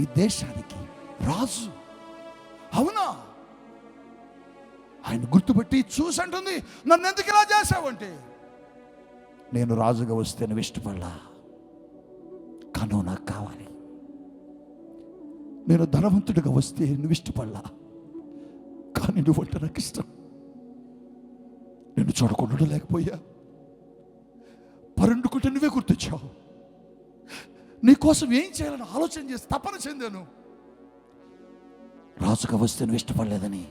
ఈ దేశానికి రాజు. అవునా? ఆయన గుర్తుపెట్టి చూసి అంటుంది, నన్ను ఎందుకు ఇలా చేశావంటే, నేను రాజుగా వస్తే నువ్వు ఇష్టపడలా, కానీ నాకు కావాలి. నేను ధనవంతుడిగా వస్తే నువ్వు ఇష్టపడలా, కానీ నువ్వంటే నాకు ఇష్టం. నేను చూడకుండా లేకపోయా, పరుండుకుంటే నువ్వే గుర్తొచ్చావు. నీకోసం ఏం చేయాలని ఆలోచన చేసి తపన చెందాను. రాజుగా వస్తే నువ్వు ఇష్టపడలేదని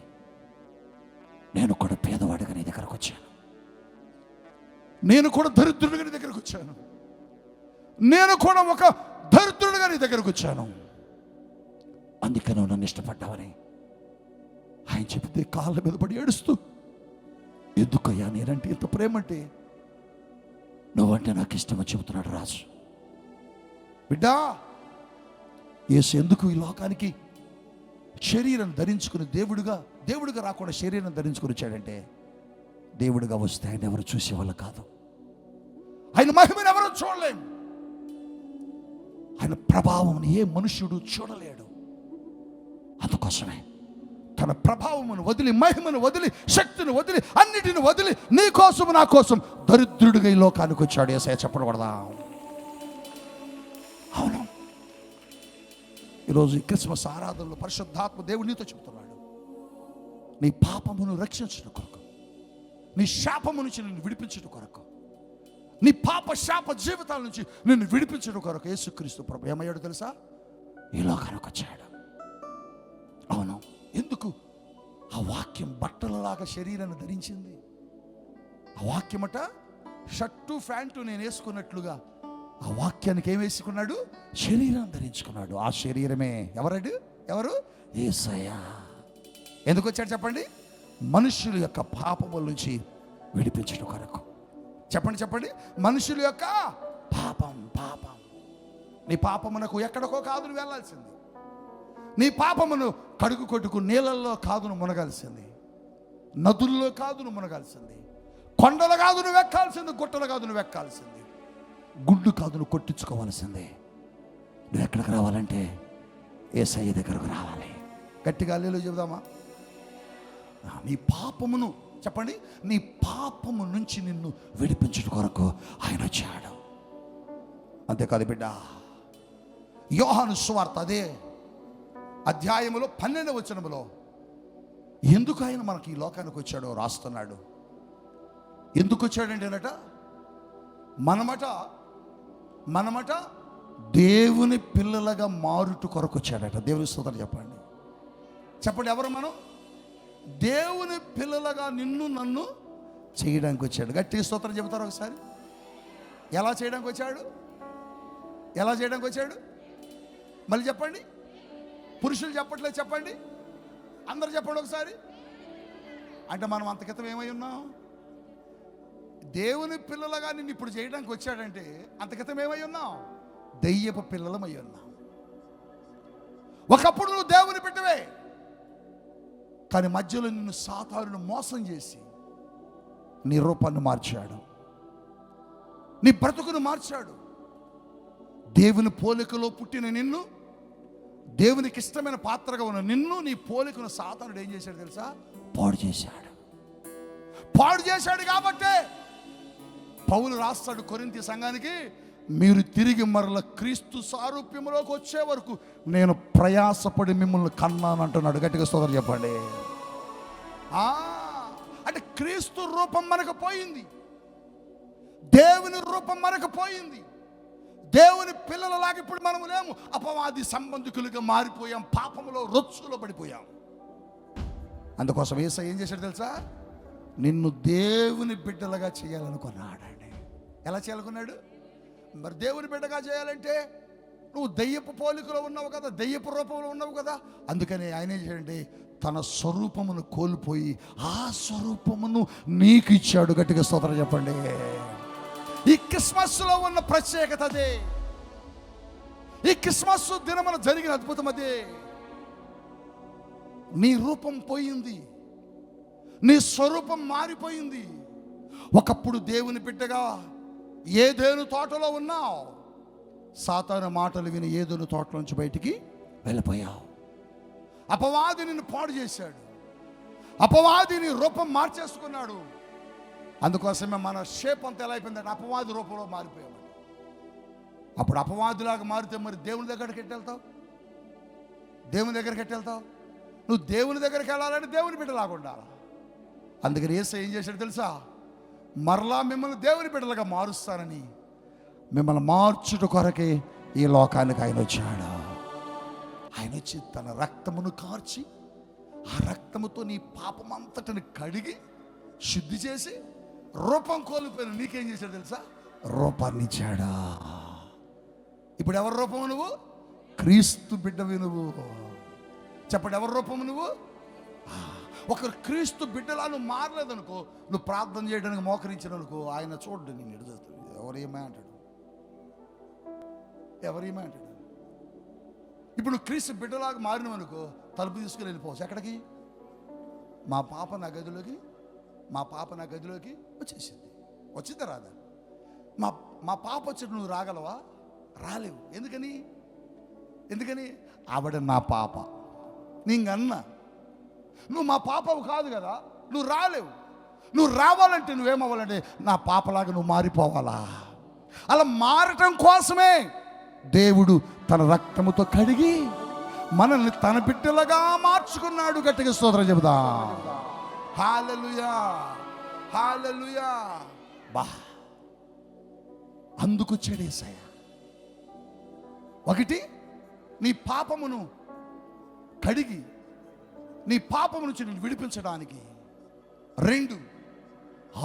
నేను కూడా పేదవాడిగా నీ దగ్గరకు వచ్చాను, నేను కూడా దరిద్రుడిగా నీ దగ్గరకు వచ్చాను, నేను కూడా ఒక దరిద్రుడిగా నీ దగ్గరకు వచ్చాను, అందుకే నువ్వు నన్ను ఇష్టపడ్డావని ఆయన చెబితే కాళ్ళ మీద పడి ఏడుస్తూ, ఎందుకయ్యా నేనంటే ఇంత ప్రేమంటే, నువ్వంటే నాకు ఇష్టమని చెబుతున్నాడు రాజు. బిడ్డా, యేసు ఎందుకు ఈ లోకానికి శరీరం ధరించుకుని దేవుడిగా రాకుండా శరీరం ధరించుకుని వచ్చాడంటే, దేవుడిగా వస్తే ఆయన ఎవరు చూసేవాళ్ళు కాదు, ఆయన మహిమను ఎవరు చూడలేం, ఆయన ప్రభావం ఏ మనుష్యుడు చూడలేడు. అందుకోసమే తన ప్రభావమును వదిలి, మహిమను వదిలి, శక్తిని వదిలి, అన్నిటిని వదిలి నీ కోసం నా కోసం దరిద్రుడిగా ఈ లోకానికి వచ్చాడు. యేసయ్య చెప్పకూడదా? అవును. ఈరోజు ఈ క్రిస్మస్ ఆరాధనలో పరిశుద్ధాత్మ దేవుడు నీతో చెబుతున్నాడు, నీ పాపమును రక్షించడం కొరకు, నీ శాపము నుంచి నిన్ను విడిపించడం కొరకు, నీ పాప శాప జీవితాల నుంచి నిన్ను విడిపించడం కొరకు యేసుక్రీస్తు ప్రభు ఏమయ్యాడు తెలుసా? ఈ లోకానికి వచ్చాడు. అవును. ఎందుకు? ఆ వాక్యం బట్టలలాగా శరీరాన్ని ధరించింది. ఆ వాక్యమట షర్టు ప్యాంటు నేను వేసుకున్నట్లుగా ఆ వాక్యానికి ఏం వేసుకున్నాడు? శరీరాన్ని ధరించుకున్నాడు. ఆ శరీరమే ఎవరు? యేసయ్య. ఎందుకు వచ్చాడు చెప్పండి? మనుషుల యొక్క పాపముల నుంచి విడిపించడం కొరకు. చెప్పండి. మనుషుల యొక్క పాపం. నీ పాపమునకు ఎక్కడికో కాదు నువ్వు వెళ్ళాల్సింది. నీ పాపమును కడుగు కొట్టుకు నీళ్ళల్లో కాదు నువ్వు మునగాల్సింది, నదుల్లో కాదు నువ్వు మునగాల్సింది, కొండలు కాదు నువ్వు ఎక్కాల్సింది, గుట్టలు కాదు నువ్వు ఎక్కాల్సింది, గుండు కాదు నువ్వు కొట్టించుకోవాల్సిందే. నువ్వు ఎక్కడికి రావాలంటే యేసయ్య దగ్గరకు రావాలి. గట్టిగా హల్లెలూయా చెబుదామా? నీ పాపమును చెప్పండి, నీ పాపము నుంచి నిన్ను విడిపించడం కొరకు ఆయన వచ్చాడు. అంతేకాదు బిడ్డ, యోహాను సువార్త అదే అధ్యాయములో 12వ వచనములో ఎందుకు ఆయన మనకి ఈ లోకానికి వచ్చాడో రాస్తున్నాడు. ఎందుకు వచ్చాడంటేనట, మనమట దేవుని పిల్లలుగా మారుట కొరకు వచ్చాడట. దేవుని స్తోత్రం చెప్పండి. ఎవరు మనం? దేవుని పిల్లలుగా నిన్ను నన్ను చేయడానికి వచ్చాడు. గట్టి స్తోత్రం చెబుతారు ఒకసారి. ఎలా చేయడానికి వచ్చాడు? మళ్ళీ చెప్పండి. పురుషులు చెప్పట్లేదు, చెప్పండి. అందరు చెప్పండి ఒకసారి. అంటే మనం అంత క్రితం ఏమై ఉన్నాం? దేవుని పిల్లలుగా నిన్ను ఇప్పుడు చేయడానికి వచ్చాడంటే అంత క్రితం ఏమై ఉన్నాం? దెయ్యపు పిల్లలమై ఉన్నాం. ఒకప్పుడు నువ్వు దేవుని బిడ్డవే, కానీ మధ్యలో నిన్ను సాతానును మోసం చేసి నీ రూపాన్ని మార్చాడు, నీ బ్రతుకును మార్చాడు. దేవుని పోలికలో పుట్టిన నిన్ను దేవునికి ఇష్టమైన పాత్రగా ఉన్న నిన్ను, నీ పోలికను సాతానుడు ఏం చేశాడు తెలుసా? పాడు చేశాడు. పాడు చేశాడు కాబట్టే పౌలు రాస్తాడు కొరింథీ సంఘానికి, మీరు తిరిగి మరల క్రీస్తు సారూప్యంలోకి వచ్చే వరకు నేను ప్రయాసపడి మిమ్మల్ని కన్నాను అంటున్నాడు. గట్టిగా స్తోత్రం చెప్పండి. అంటే క్రీస్తు రూపం మనకు పోయింది, దేవుని రూపం మనకు పోయింది. దేవుని పిల్లలలాగా ఇప్పుడు మనము లేము. అపవాది సంబంధికులుగా మారిపోయాం, పాపములో రొచ్చులో పడిపోయాం. అందుకోసం యేసయ్య ఏం చేశాడు తెలుసా? నిన్ను దేవుని బిడ్డలుగా చేయాలనుకున్నాడండి. ఎలా చేయాలనుకున్నాడు? మరి దేవుని బిడ్డగా చేయాలంటే నువ్వు దెయ్యపు పోలికలో ఉన్నావు కదా, దెయ్యపు రూపంలో ఉన్నావు కదా. అందుకని ఆయన ఏం చేయండి, తన స్వరూపమును కోల్పోయి ఆ స్వరూపమును నీకు ఇచ్చాడు. గట్టిగా స్తోత్రం చెప్పండి. ఈ క్రిస్మస్లో ఉన్న ప్రత్యేకత అదే. ఈ క్రిస్మస్ దినమున జరిగిన అద్భుతం అదే. నీ రూపం పోయింది, నీ స్వరూపం మారిపోయింది. ఒకప్పుడు దేవుని బిడ్డగా ఏదెను తోటలో ఉన్నావు, సాతాను మాటలు విని ఏదెను తోట నుంచి బయటికి వెళ్ళిపోయావు. అపవాది నిన్ను పాడు చేశాడు, అపవాది నీ రూపం మార్చేసుకున్నాడు. అందుకోసమే మన షేప్ అంతా ఎలా అయిపోయిందంటే అపవాది రూపంలో మారిపోయామండి. అప్పుడు అపవాదిలాగా మారితే మరి దేవుని దగ్గరికి వెళ్తావు? దేవుని దగ్గరికి వెళ్తావు? నువ్వు దేవుని దగ్గరికి వెళ్ళాలంటే దేవుని బిడ్డలాగా ఉండాలి. అందుకని యేసయ్య ఏం చేశాడు తెలుసా? మరలా మిమ్మల్ని దేవుని బిడ్డలుగా మారుస్తానని మిమ్మల్ని మార్చుట కొరకే ఈ లోకానికి ఆయన వచ్చాడు. ఆయన వచ్చి తన రక్తమును కార్చి ఆ రక్తముతో నీ పాపం అంతటిని కడిగి శుద్ధి చేసి రూపం కోల్పోయిన నీకేం చేశాడు తెలుసా? రూపాన్ని ఇచ్చాడా. ఇప్పుడు ఎవరి రూపము నువ్వు? క్రీస్తు బిడ్డవి నువ్వు. చెప్పండి, ఎవరి రూపము నువ్వు? ఒకరు క్రీస్తు బిడ్డలా నువ్వు మారలేదనుకో, నువ్వు ప్రార్థన చేయడానికి మోకరించిననుకో, ఆయన చూడ్డు నేను ఎడుతుంది. ఎవరేమీ అంటాడు, ఎవరేమీ అంటాడు. ఇప్పుడు నువ్వు క్రీస్తు బిడ్డలాగా మారినవనుకో, తలుపు తీసుకుని వెళ్ళిపోవచ్చు. ఎక్కడికి? మా పాప నా గదిలోకి వచ్చేసింది. వచ్చిందా రాదా? మా పాప వచ్చి నువ్వు రాగలవా? రాలేవు. ఎందుకని ఆవిడ నా పాప, నీకన్నా నువ్వు మా పాపవు కాదు కదా, నువ్వు రాలేవు. నువ్వు రావాలంటే నువ్వేమవ్వాలంటే నా పాపలాగా నువ్వు మారిపోవాలా. అలా మారటం కోసమే దేవుడు తన రక్తముతో కడిగి మనల్ని తన బిడ్డలుగా మార్చుకున్నాడు. గట్టిగా స్తోత్రం చెబుదాం. హల్లెలూయా, హల్లెలూయా. అందుకు చెడేశాయ. ఒకటి, నీ పాపమును కడిగి నీ పాపము నుంచి నేను విడిపించడానికి. రెండు,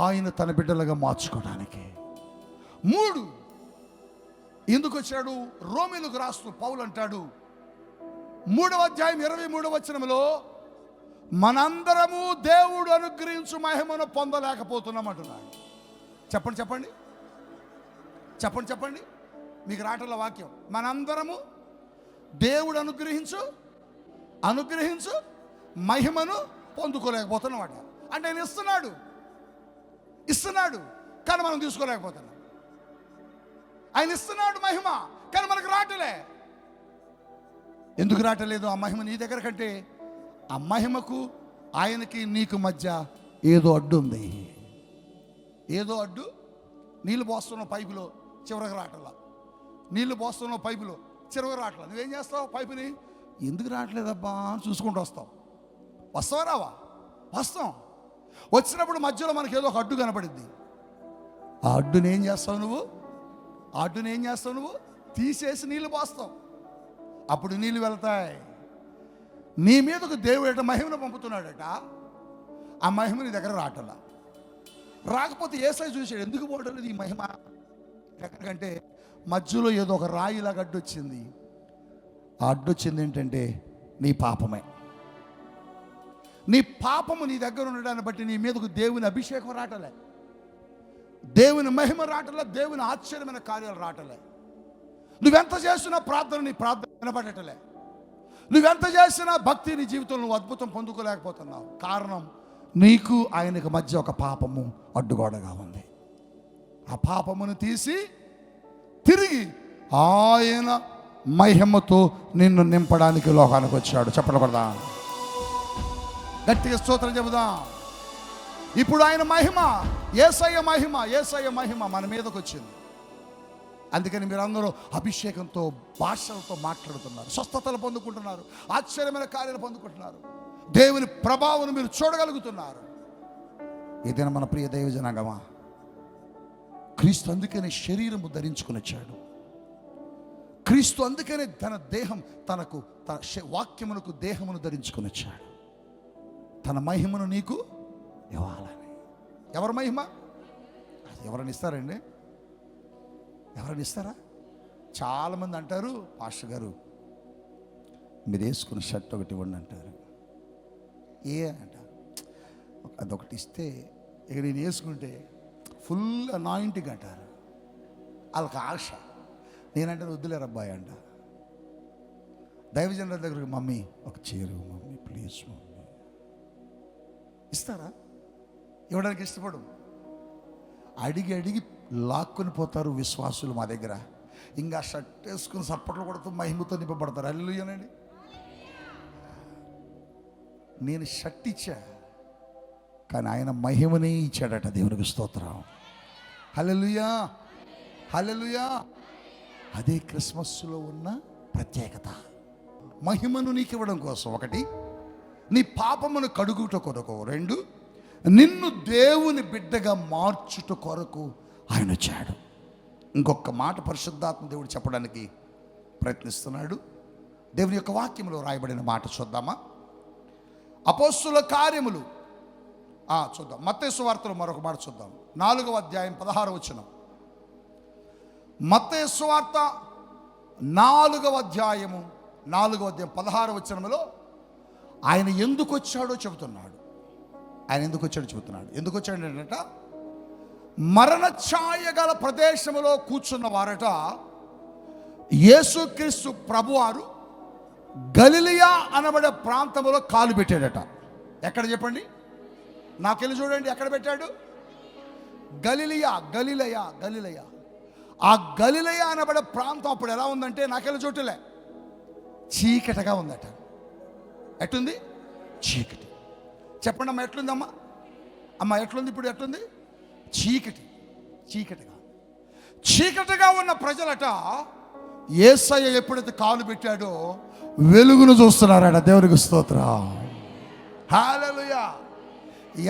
ఆయన తన బిడ్డలుగా మార్చుకోవడానికి. మూడు, ఎందుకు వచ్చాడు? రోమీయులకు రాస్తూ పౌలు అంటాడు 3వ అధ్యాయం 23వ వచనంలో, మనందరము దేవుడు అనుగ్రహించు మహిమను పొందలేకపోతున్నాం అంటున్నాడు. చెప్పండి. మీకు రాటల వాక్యం. మనందరము దేవుడు అనుగ్రహించు మహిమను పొందుకోలేకపోతున్నమాట. అంటే ఆయన ఇస్తున్నాడు కానీ మనం తీసుకోలేకపోతున్నాం. ఆయన ఇస్తున్నాడు మహిమ, కానీ మనకు రాటలే. ఎందుకు రాటలేదు? ఆ మహిమ నీ దగ్గర కంటే ఆ మహిమకు ఆయనకి నీకు మధ్య ఏదో అడ్డు ఉంది. ఏదో అడ్డు. నీళ్ళు పోస్తున్న పైపులో చివరికి రాటలా, నీళ్లు పోస్తున్న పైపులో చివరికి రావట్లా. నువ్వేం చేస్తావు? పైపుని ఎందుకు రావట్లేదబ్బా అని చూసుకుంటూ వస్తావా రావా? వస్తాం. వచ్చినప్పుడు మధ్యలో మనకి ఏదో ఒక అడ్డు కనపడింది. ఆ అడ్డుని ఏం చేస్తావు నువ్వు? తీసేసి నీళ్ళు పోస్తావు. అప్పుడు నీళ్ళు వెళ్తాయి. నీ మీదకు దేవుడు మహిమను పంపుతున్నాడట. ఆ మహిమ నీ దగ్గర రాటలా. రాకపోతే యేసయ్య చూశాడు, ఎందుకు పోవట్లేదు ఈ మహిమ ఎక్కడికంటే మధ్యలో ఏదో ఒక రాయిలాగా అడ్డు వచ్చింది. ఆ అడ్డు వచ్చింది ఏంటంటే నీ పాపమే. నీ పాపము నీ దగ్గర ఉండడాన్ని బట్టి నీ మీదకు దేవుని అభిషేకం రాటలే, దేవుని మహిమ రాటలే, దేవుని ఆశ్చర్యమైన కార్యాలు రాటలే. నువ్వెంత చేసినా నీ ప్రార్థన వినపడటలే. నువ్వెంత చేసినా భక్తి నీ జీవితంలో నువ్వు అద్భుతం పొందుకోలేకపోతున్నావు. కారణం, నీకు ఆయనకు మధ్య ఒక పాపము అడ్డుగోడగా ఉంది. ఆ పాపమును తీసి తిరిగి ఆయన మహిమతో నిన్ను నింపడానికి లోకానికి వచ్చాడు. చెప్పలు కొడదా, గట్టిగా స్తోత్రం చెబుదాం. ఇప్పుడు ఆయన మహిమ, యేసయ్య మహిమ మన మీదకి వచ్చింది. అందుకని మీరందరూ అభిషేకంతో, భాషలతో మాట్లాడుతున్నారు, స్వస్థతలు పొందుకుంటున్నారు, ఆశ్చర్యమైన కార్యాలు పొందుకుంటున్నారు, దేవుని ప్రభావం మీరు చూడగలుగుతున్నారు. ఏదైనా మన ప్రియ దైవ జనాంగమా, క్రీస్తు అందుకనే శరీరము ధరించుకుని వచ్చాడు. క్రీస్తు అందుకనే తన దేహం, తన వాక్యమునకు దేహమును ధరించుకుని వచ్చాడు. తన మహిమను నీకు ఇవ్వాలని. ఎవరి మహిమ? ఎవరైనా ఇస్తారండి? ఎవరైనా ఇస్తారా? చాలామంది అంటారు, పాస్టర్ గారు మీరు వేసుకున్న షర్ట్ ఒకటి ఇవ్వండి అంటారు. ఏ అంటారు, అదొకటి ఇస్తే ఇక నేను వేసుకుంటే ఫుల్ అనాయింటింగ్ అంటారు. వాళ్ళకి ఆశ. నేనంటే వద్దులేరు అబ్బాయి అంట. దైవజనుల దగ్గరికి, మమ్మీ ఒక చీరు మమ్మీ ప్లీజ్ మమ్మీ ఇస్తారా? ఇవ్వడానికి ఇష్టపడు. అడిగి అడిగి లాక్కొని పోతారు విశ్వాసులు మా దగ్గర. ఇంకా షర్ట్ వేసుకుని సప్పట్లు కొడుతూ మహిమతో నింపబడతారు. హల్లెలూయానండి. నేను షర్ట్ ఇచ్చా, కానీ ఆయన మహిమనే ఇచ్చాడట. దేవునికి స్తోత్రం. హల్లెలూయా, హల్లెలూయా. అదే క్రిస్మస్లో ఉన్న ప్రత్యేకత. మహిమను నీకు ఇవ్వడం కోసం, ఒకటి నీ పాపమును కడుగుట కొరకు, రెండు నిన్ను దేవుని బిడ్డగా మార్చుట కొరకు ఆయన వచ్చాడు. ఇంకొక మాట పరిశుద్ధాత్మ దేవుడు చెప్పడానికి ప్రయత్నిస్తున్నాడు. దేవుని యొక్క వాక్యంలో రాయబడిన మాట చూద్దామా? అపోస్తుల కార్యములు చూద్దాం. మత్తయి సువార్తలో మరొక మాట చూద్దాం. 4వ అధ్యాయం 16వ వచనం. మత్తయి సువార్త 4వ అధ్యాయం 16వ వచనంలో ఆయన ఎందుకు వచ్చాడో చెబుతున్నాడు. ఆయన ఎందుకు వచ్చాడో చెబుతున్నాడు. ఎందుకు వచ్చాడు ఏంటంట, మరణ ఛాయ గల ప్రదేశంలో కూర్చున్న వారట యేసుక్రీస్తు ప్రభువారు గలిలయ అనబడే ప్రాంతంలో కాలు పెట్టాడట. ఎక్కడ చెప్పండి? నాకెళ్ళి చూడండి, ఎక్కడ పెట్టాడు? గలిలయ. ఆ గలిలయ అనబడే ప్రాంతం అప్పుడు ఎలా ఉందంటే, నాకెళ్ళి చూడలే, చీకటిగా ఉందట. ఎట్లుంది? చీకటి. చెప్పండి అమ్మ, ఎట్లుందమ్మా? అమ్మ ఎట్లుంది? ఇప్పుడు ఎట్లుంది? చీకటిగా ఉన్న ప్రజలట యేసయ్య ఎప్పుడైతే కాలు పెట్టాడో వెలుగును చూస్తున్నారట. దేవునికి స్తోత్రం. హల్లెలూయా.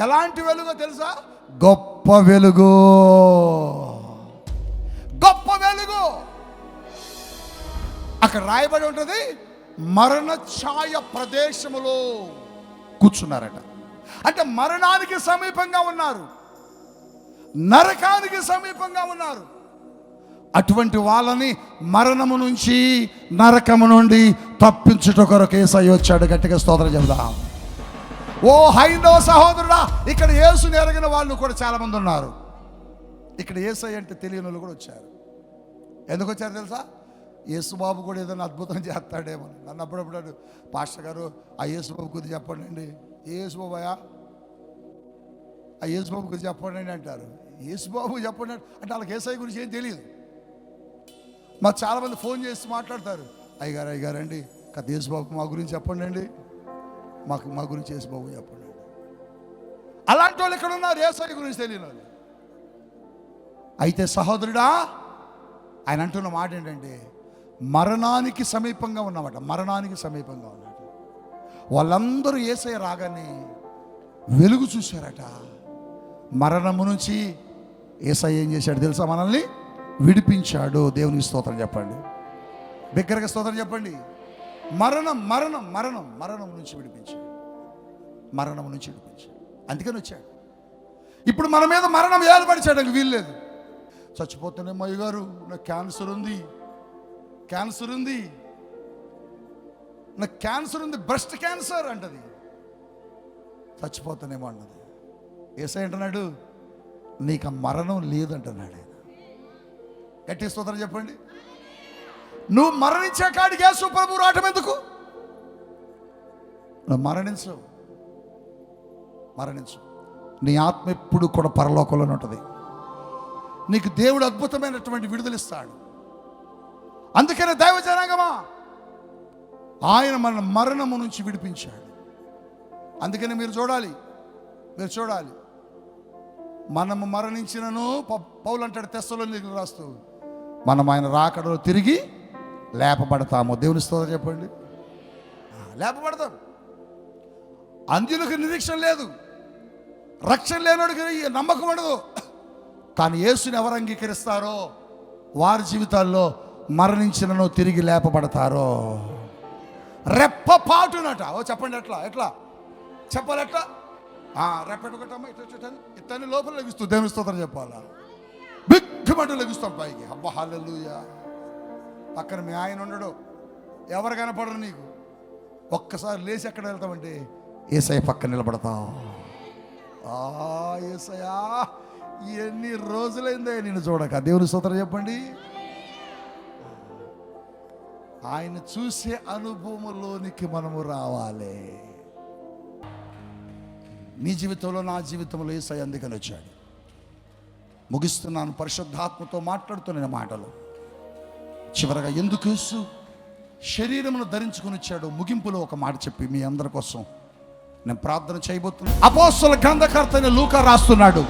ఎలాంటి వెలుగో తెలుసా? గొప్ప వెలుగు. అక్కడ రాయబడి ఉంటుంది, మరణ ఛాయ ప్రదేశములో కూర్చున్నారట. అంటే మరణానికి సమీపంగా ఉన్నారు, నరకానికి సమీపంగా ఉన్నారు. అటువంటి వాళ్ళని మరణము నుంచి, నరకము నుండి తప్పించుట కొరకు యేసయ్య వచ్చాడు. గట్టిగా స్తోత్రం చెబుదాం. ఓ హైందవ సహోదరుడా, ఇక్కడ యేసుని ఎరగిన వాళ్ళు కూడా చాలామంది ఉన్నారు. ఇక్కడ యేసయ్య అంటే తెలియని వాళ్ళు కూడా వచ్చారు. ఎందుకు వచ్చారు తెలుసా? యేసుబాబు కూడా ఏదైనా అద్భుతం చేస్తాడేమో. నన్ను అప్పుడప్పుడు, పాస్టర్ గారు ఆ యేసుబాబు గురించి చెప్పండి అండి. ఏ యేసుబాబయ్యా? ఆ యేసుబాబు గురించి చెప్పండి అంటారు. యేసుబాబు చెప్పండి అంటే వాళ్ళకి యేసయ్య గురించి ఏం తెలియదు. మాకు చాలామంది ఫోన్ చేసి మాట్లాడతారు, అయ్యగారు అండి కథ యేసుబాబు మా గురించి చెప్పండి అండి, మా గురించి యేసుబాబు చెప్పండి. అలాంటి వాళ్ళు ఇక్కడ ఉన్నారు, యేసయ్య గురించి తెలియని వాళ్ళు. అయితే సహోదరుడా, ఆయన అంటున్న మాట ఏంటంటే, మరణానికి సమీపంగా ఉన్నామట. వాళ్ళందరూ యేసయ్య రాగానే వెలుగు చూశారట. మరణము నుంచి యేసయ్య ఏం చేశాడు తెలుసా? మనల్ని విడిపించాడు. దేవునికి స్తోత్రం చెప్పండి, బిగ్గరగా స్తోత్రం చెప్పండి. మరణం నుంచి విడిపించాడు. అందుకని వచ్చాడు. ఇప్పుడు మన మీద మరణం ఏర్పడిచాడు, వీల్లేదు. చచ్చిపోతేనే మయ్య గారు నాకు క్యాన్సర్ ఉంది, నాకు క్యాన్సర్ ఉంది, బ్రెస్ట్ క్యాన్సర్ అంటది. చచ్చిపోతానేమో అన్నది. యేసయ్య అంటున్నాడు, నీకు ఆ మరణం లేదంటున్నాడు ఆయన. గట్టి స్తోత్రం చెప్పండి. నువ్వు మరణించే కాడికి యేసు ప్రభు రావటం ఎందుకు? నువ్వు మరణించు. నీ ఆత్మ ఎప్పుడు కూడా పరలోకంలోనే ఉంటుంది. నీకు దేవుడు అద్భుతమైనటువంటి విడుదలిస్తాడు. అందుకనే దైవ జనాంగమా, ఆయన మన మరణము నుంచి విడిపించాడు. అందుకని మీరు చూడాలి, మనము మరణించినను, పౌలు అంటాడు తెస్సలోనికీయులకు రాస్తూ, మనం ఆయన రాకడలో తిరిగి లేపబడతాము. దేవుని స్తోత్రం చెప్పండి. లేపబడతాం. అంధులకు నిరీక్షణ లేదు, రక్షణ లేనోడికి నమ్మకం ఉండదు. కానీ యేసుని ఎవరు అంగీకరిస్తారో వారి జీవితాల్లో మరణించినను తిరిగి లేపబడతారో. రెప్పపాటునట. చెప్పండి, ఎట్లా చెప్పాలి? ఎట్లా? రెప్పెట్టుకుంటామా? ఇట్లని లోపల లెగిస్తూ దేవుని స్తోత్రం చెప్పాలా? బిగ్గమంటూ లెగిస్తాం పైకి. అబ్బా హల్లెలూయా. పక్కన మీ ఆయన ఉండడు, ఎవరు కనపడరు నీకు. ఒక్కసారి లేచి ఎక్కడ వెళ్తామంటే యేసయ్య పక్కన నిలబడతాం. యేసయ్యా, ఎన్ని రోజులైందే నిన్ను చూడక. దేవుని స్తోత్రం చెప్పండి. ఆయన చూసే అనుభవంలోనికి మనము రావాలి. నీ జీవితంలో, నా జీవితంలో యేసయ్య అందుకని వచ్చాడు. ముగిస్తున్నాను. పరిశుద్ధాత్మతో మాట్లాడుతున్న మాటలు చివరగా ఎందుకు యేసు శరీరమును ధరించుకుని వచ్చాడు, ముగింపులో ఒక మాట చెప్పి మీ అందరి కోసం నేను ప్రార్థన చేయబోతున్నాను. అపోస్తలుల గ్రంథకర్త అయిన లూకా రాస్తున్నాడు.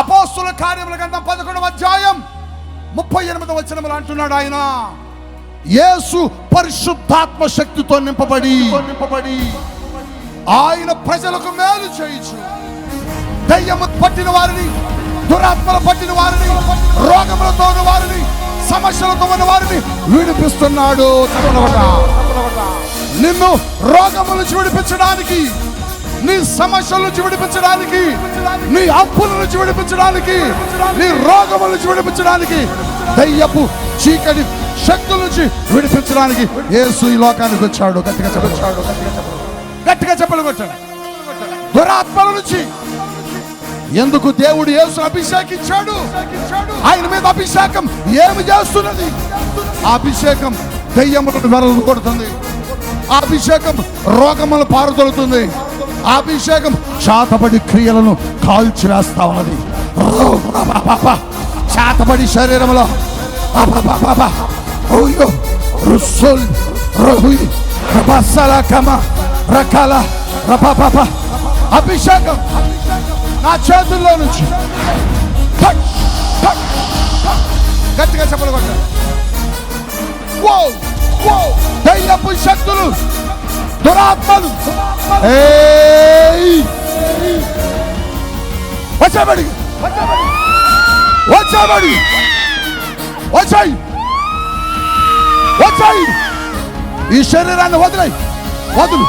అపోస్తలుల కార్యముల గ్రంథం 11వ అధ్యాయం 38వ వచనములో అంటున్నాడు ఆయన, యేసు పరిశుద్ధాత్మ శక్తితో నింపబడి ఆయన ప్రజలకు మేలు చేయించు, దయ్యము పట్టిన వారిని, దురాత్మలు పట్టిన వారిని, రోగములతో ఉన్న వారిని, సమస్యలతో ఉన్న వారిని విడిపిస్తున్నాడు. నిన్ను రోగముల నుంచి విడిపించడానికి, నీ సమస్యల నుంచి విడిపించడానికి, నీ అప్పుల నుంచి విడిపించడానికి, నీ రోగముల నుంచి విడిపించడానికి, దయ్యపు చీకటి శక్తుల నుంచి విడిపించడానికి యేసు ఈ లోకానికి వచ్చాడు. గట్టిగా చెప్పలు కొట్టాడు. దురాత్మల నుంచి ఎందుకు దేవుడు యేసు అభిషేకించాడు? ఆయన మీద అభిషేకం ఏమి చేస్తున్నది? ఆ అభిషేకం దయ్యములను వెరలు కొడుతుంది, ఆ అభిషేకం రోగములను పారదొలుతుంది, ఆ అభిషేకం చాతబడి క్రియలను కాల్చివేస్తా ఉన్నది. చాతబడి శరీరంలో రకాల అభిషేకం నా చేతుల్లో నుంచి గట్టిగా చెప్పలు కొట్టారు. దయ్యపు శక్తులు, దురాత్మలు వచ్చాబడి వచ్చాయి. ఈ శరీరాన్ని వదిలేయి. వదులు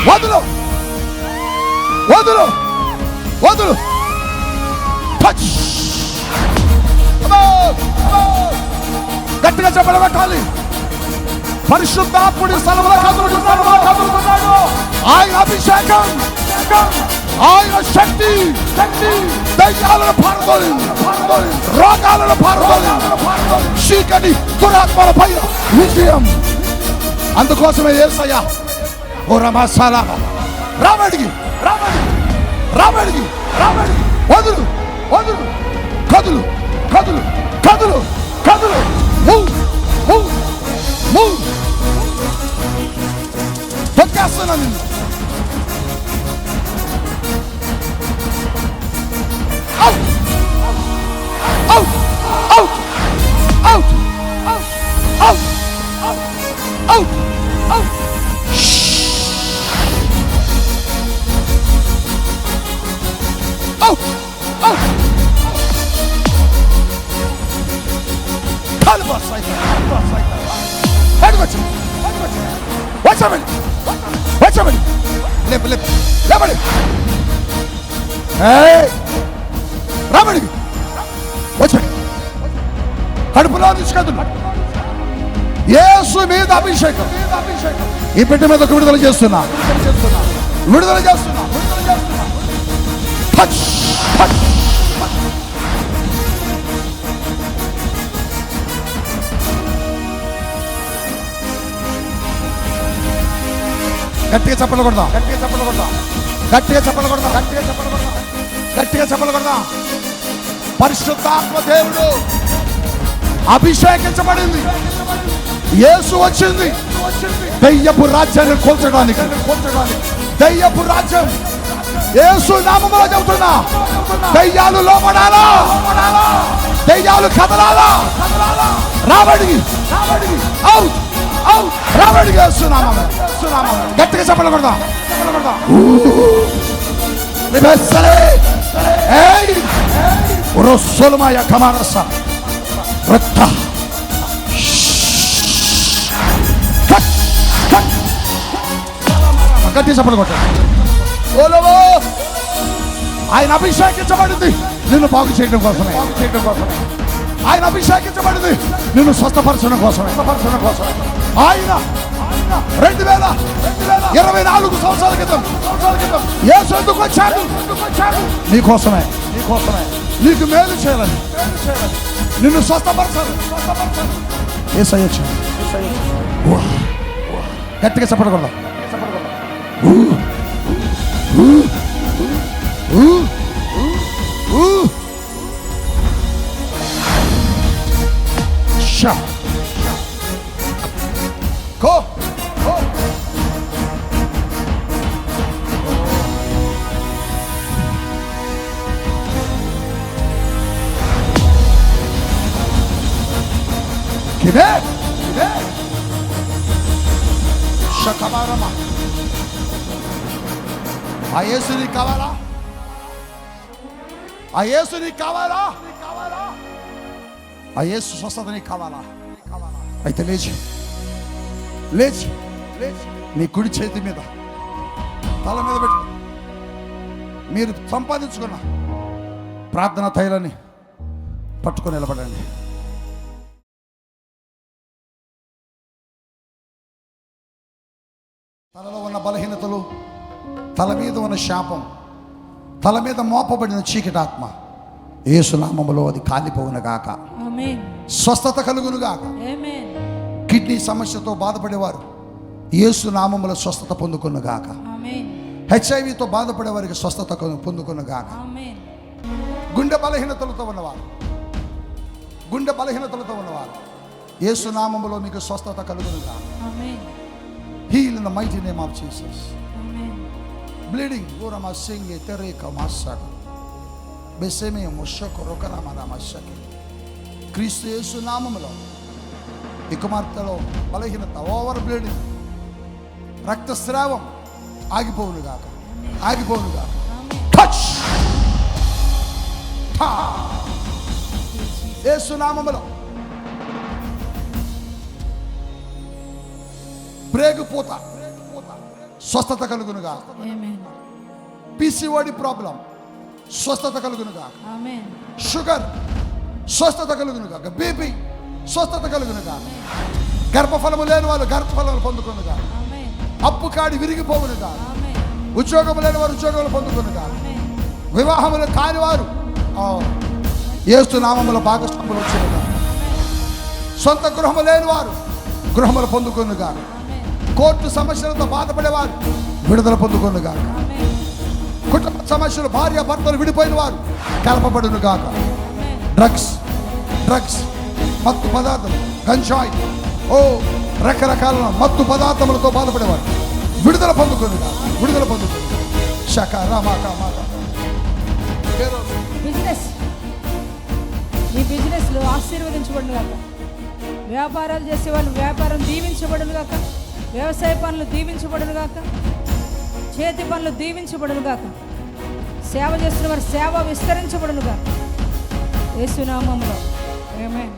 వదులు వదులు వదులు. గట్టిగా చెప్పలు పెట్టాలి. పరిశుద్ధాత్ముడి స్థలంలో కదులుతున్నాడు. ఆయన అభిషేకం, ఆయన శక్తి దయ్యాలను పారదోలింది, రోగాలను పారదోలింది, చీకటి దురాత్మల పైన విజయం. అందుకోసమే యేసయ్య ఓ రమసాల రాబడికి వదులు వదులు, కదులు కదులు కదులు కదులు, తొక్కేస్తున్నా నిన్ను. రాబడి వచ్చాడు. కడుపులో తీసుకెళ్తున్నా. యేసు మీద అభిషేకం ఈ బిడ్డ మీద విడుదల చేస్తున్నా. గట్టిగా చెప్పలు కొడదాం. పరిశుద్ధాత్మ దేవుడు అభిషేకించబడింది. యేసు వచ్చింది దెయ్యపు రాజ్యాన్ని కూల్చడానికి. దెయ్యపు రాజ్యం యేసు నామములో చెబుతున్నా, దెయ్యాలు లోపడాలా, దెయ్యాలు కదలాలా, రాబడి రాబడి యేసు నామములో. గట్టిగా చెప్పలు కొడదాం. రొస్సొలమాయ కమానస రక్త గట్టి చెప్పలు కొట్టాడు. ఆయన అభిషేకించబడింది నిన్ను బాగు చేయడం కోసమే. ఆయన అభిషేకించబడింది నిన్ను స్వస్థపరచడం కోసమే. ఆయన 2024 సంవత్సరాల క్రితం యేసు ఎందుకు వచ్చాడు? నీకోసమే, నీకు మేలు చేయాలని, నిన్ను స్వస్థపరచాలి. యేసయ్య వచ్చాడు. గట్టిగా చెప్పకూడదు. Go. Shakabarama. ఆ యేసు నీకు కావాలా? ఆ యేసు నీకు కావాలా? ఆ యేసు స్వస్థత నీకు కావాలా? అయితే లేచి నీ కుడి చేతి మీద తల మీద పెట్టి మీరు సంపాదించుకున్న ప్రార్థన తైలాన్ని పట్టుకొని నిలబడండి. తలలో ఉన్న బలహీనతలు, తల మీద ఉన్న శాపం, తల మీద మోపబడిన చీకటాత్మ యేసు నామములో అది కాలిపోవును గాక. ఆమేన్. స్వస్థత కలుగును గాక. ఆమేన్. కిడ్నీ సమస్యతో బాధపడేవారు యేసు నామములో స్వస్థత పొందుకొను గాక. ఆమేన్. హెచ్ఐవితో బాధపడే వారికి స్వస్థత పొందుకొను గాక. ఆమేన్. గుండె బలహీనతలతో ఉన్నవారు యేసు నామములో మీకు స్వస్థత కలుగును గాక. ఆమేన్. Heal in the mighty name of Jesus. Amen. Bleeding, Urama Singe, Tereka Masaka. Beseme Moshako Rokarama Masaki. Kristu Yesu నామములో ఈ కుమార్తెలో బలహీనత, ఓవర్ బ్లీడింగ్, రక్తస్రావం ఆగిపోవును గాక. టచ్ యేసు నామములో. బ్రేగుపోత స్వస్థత కలుగునుగా. పిసిఓడి ప్రాబ్లం స్వస్థత కలుగునుగా. షుగర్ స్వస్థత కలుగునుగా. బీపీ స్వస్థత కలుగునుగా. గర్భఫలము లేని వాళ్ళు గర్భఫలములు పొందుకునుగా. అప్పు కాడి విరిగిపోవునుగా. ఉద్యోగము లేని వారు ఉద్యోగములు పొందుకునుగా. వివాహములు కాని వారు యేసు నామములో భాగస్వాములు వచ్చునుగా. సొంత గృహము లేని వారు గృహములు పొందుకునుగా. కోర్టు సమస్యలతో బాధపడేవారు విడుదల పొందుకొనుగా. కుటుంబ సమస్యలు, భార్య భర్తలు విడిపోయిన వారు కలపబడును గాక. డ్రగ్స్ మత్తు పదార్థం, గంజాయి, రకరకాల మత్తు పదార్థములతో బాధపడేవారు విడుదల పొందుకొనుగా. ఈ బిజినెస్లు ఆశీర్వదించబడును గాక. వ్యాపారాలు చేసేవాళ్ళు వ్యాపారం దీవించబడును గాక. వ్యవసాయ పనులు దీవించబడును గాక. చేతి పనులు దీవించబడును గాక. సేవ చేస్తున్న వారి సేవ విస్తరించబడును గాక. యేసు నామములో ఆమేన్.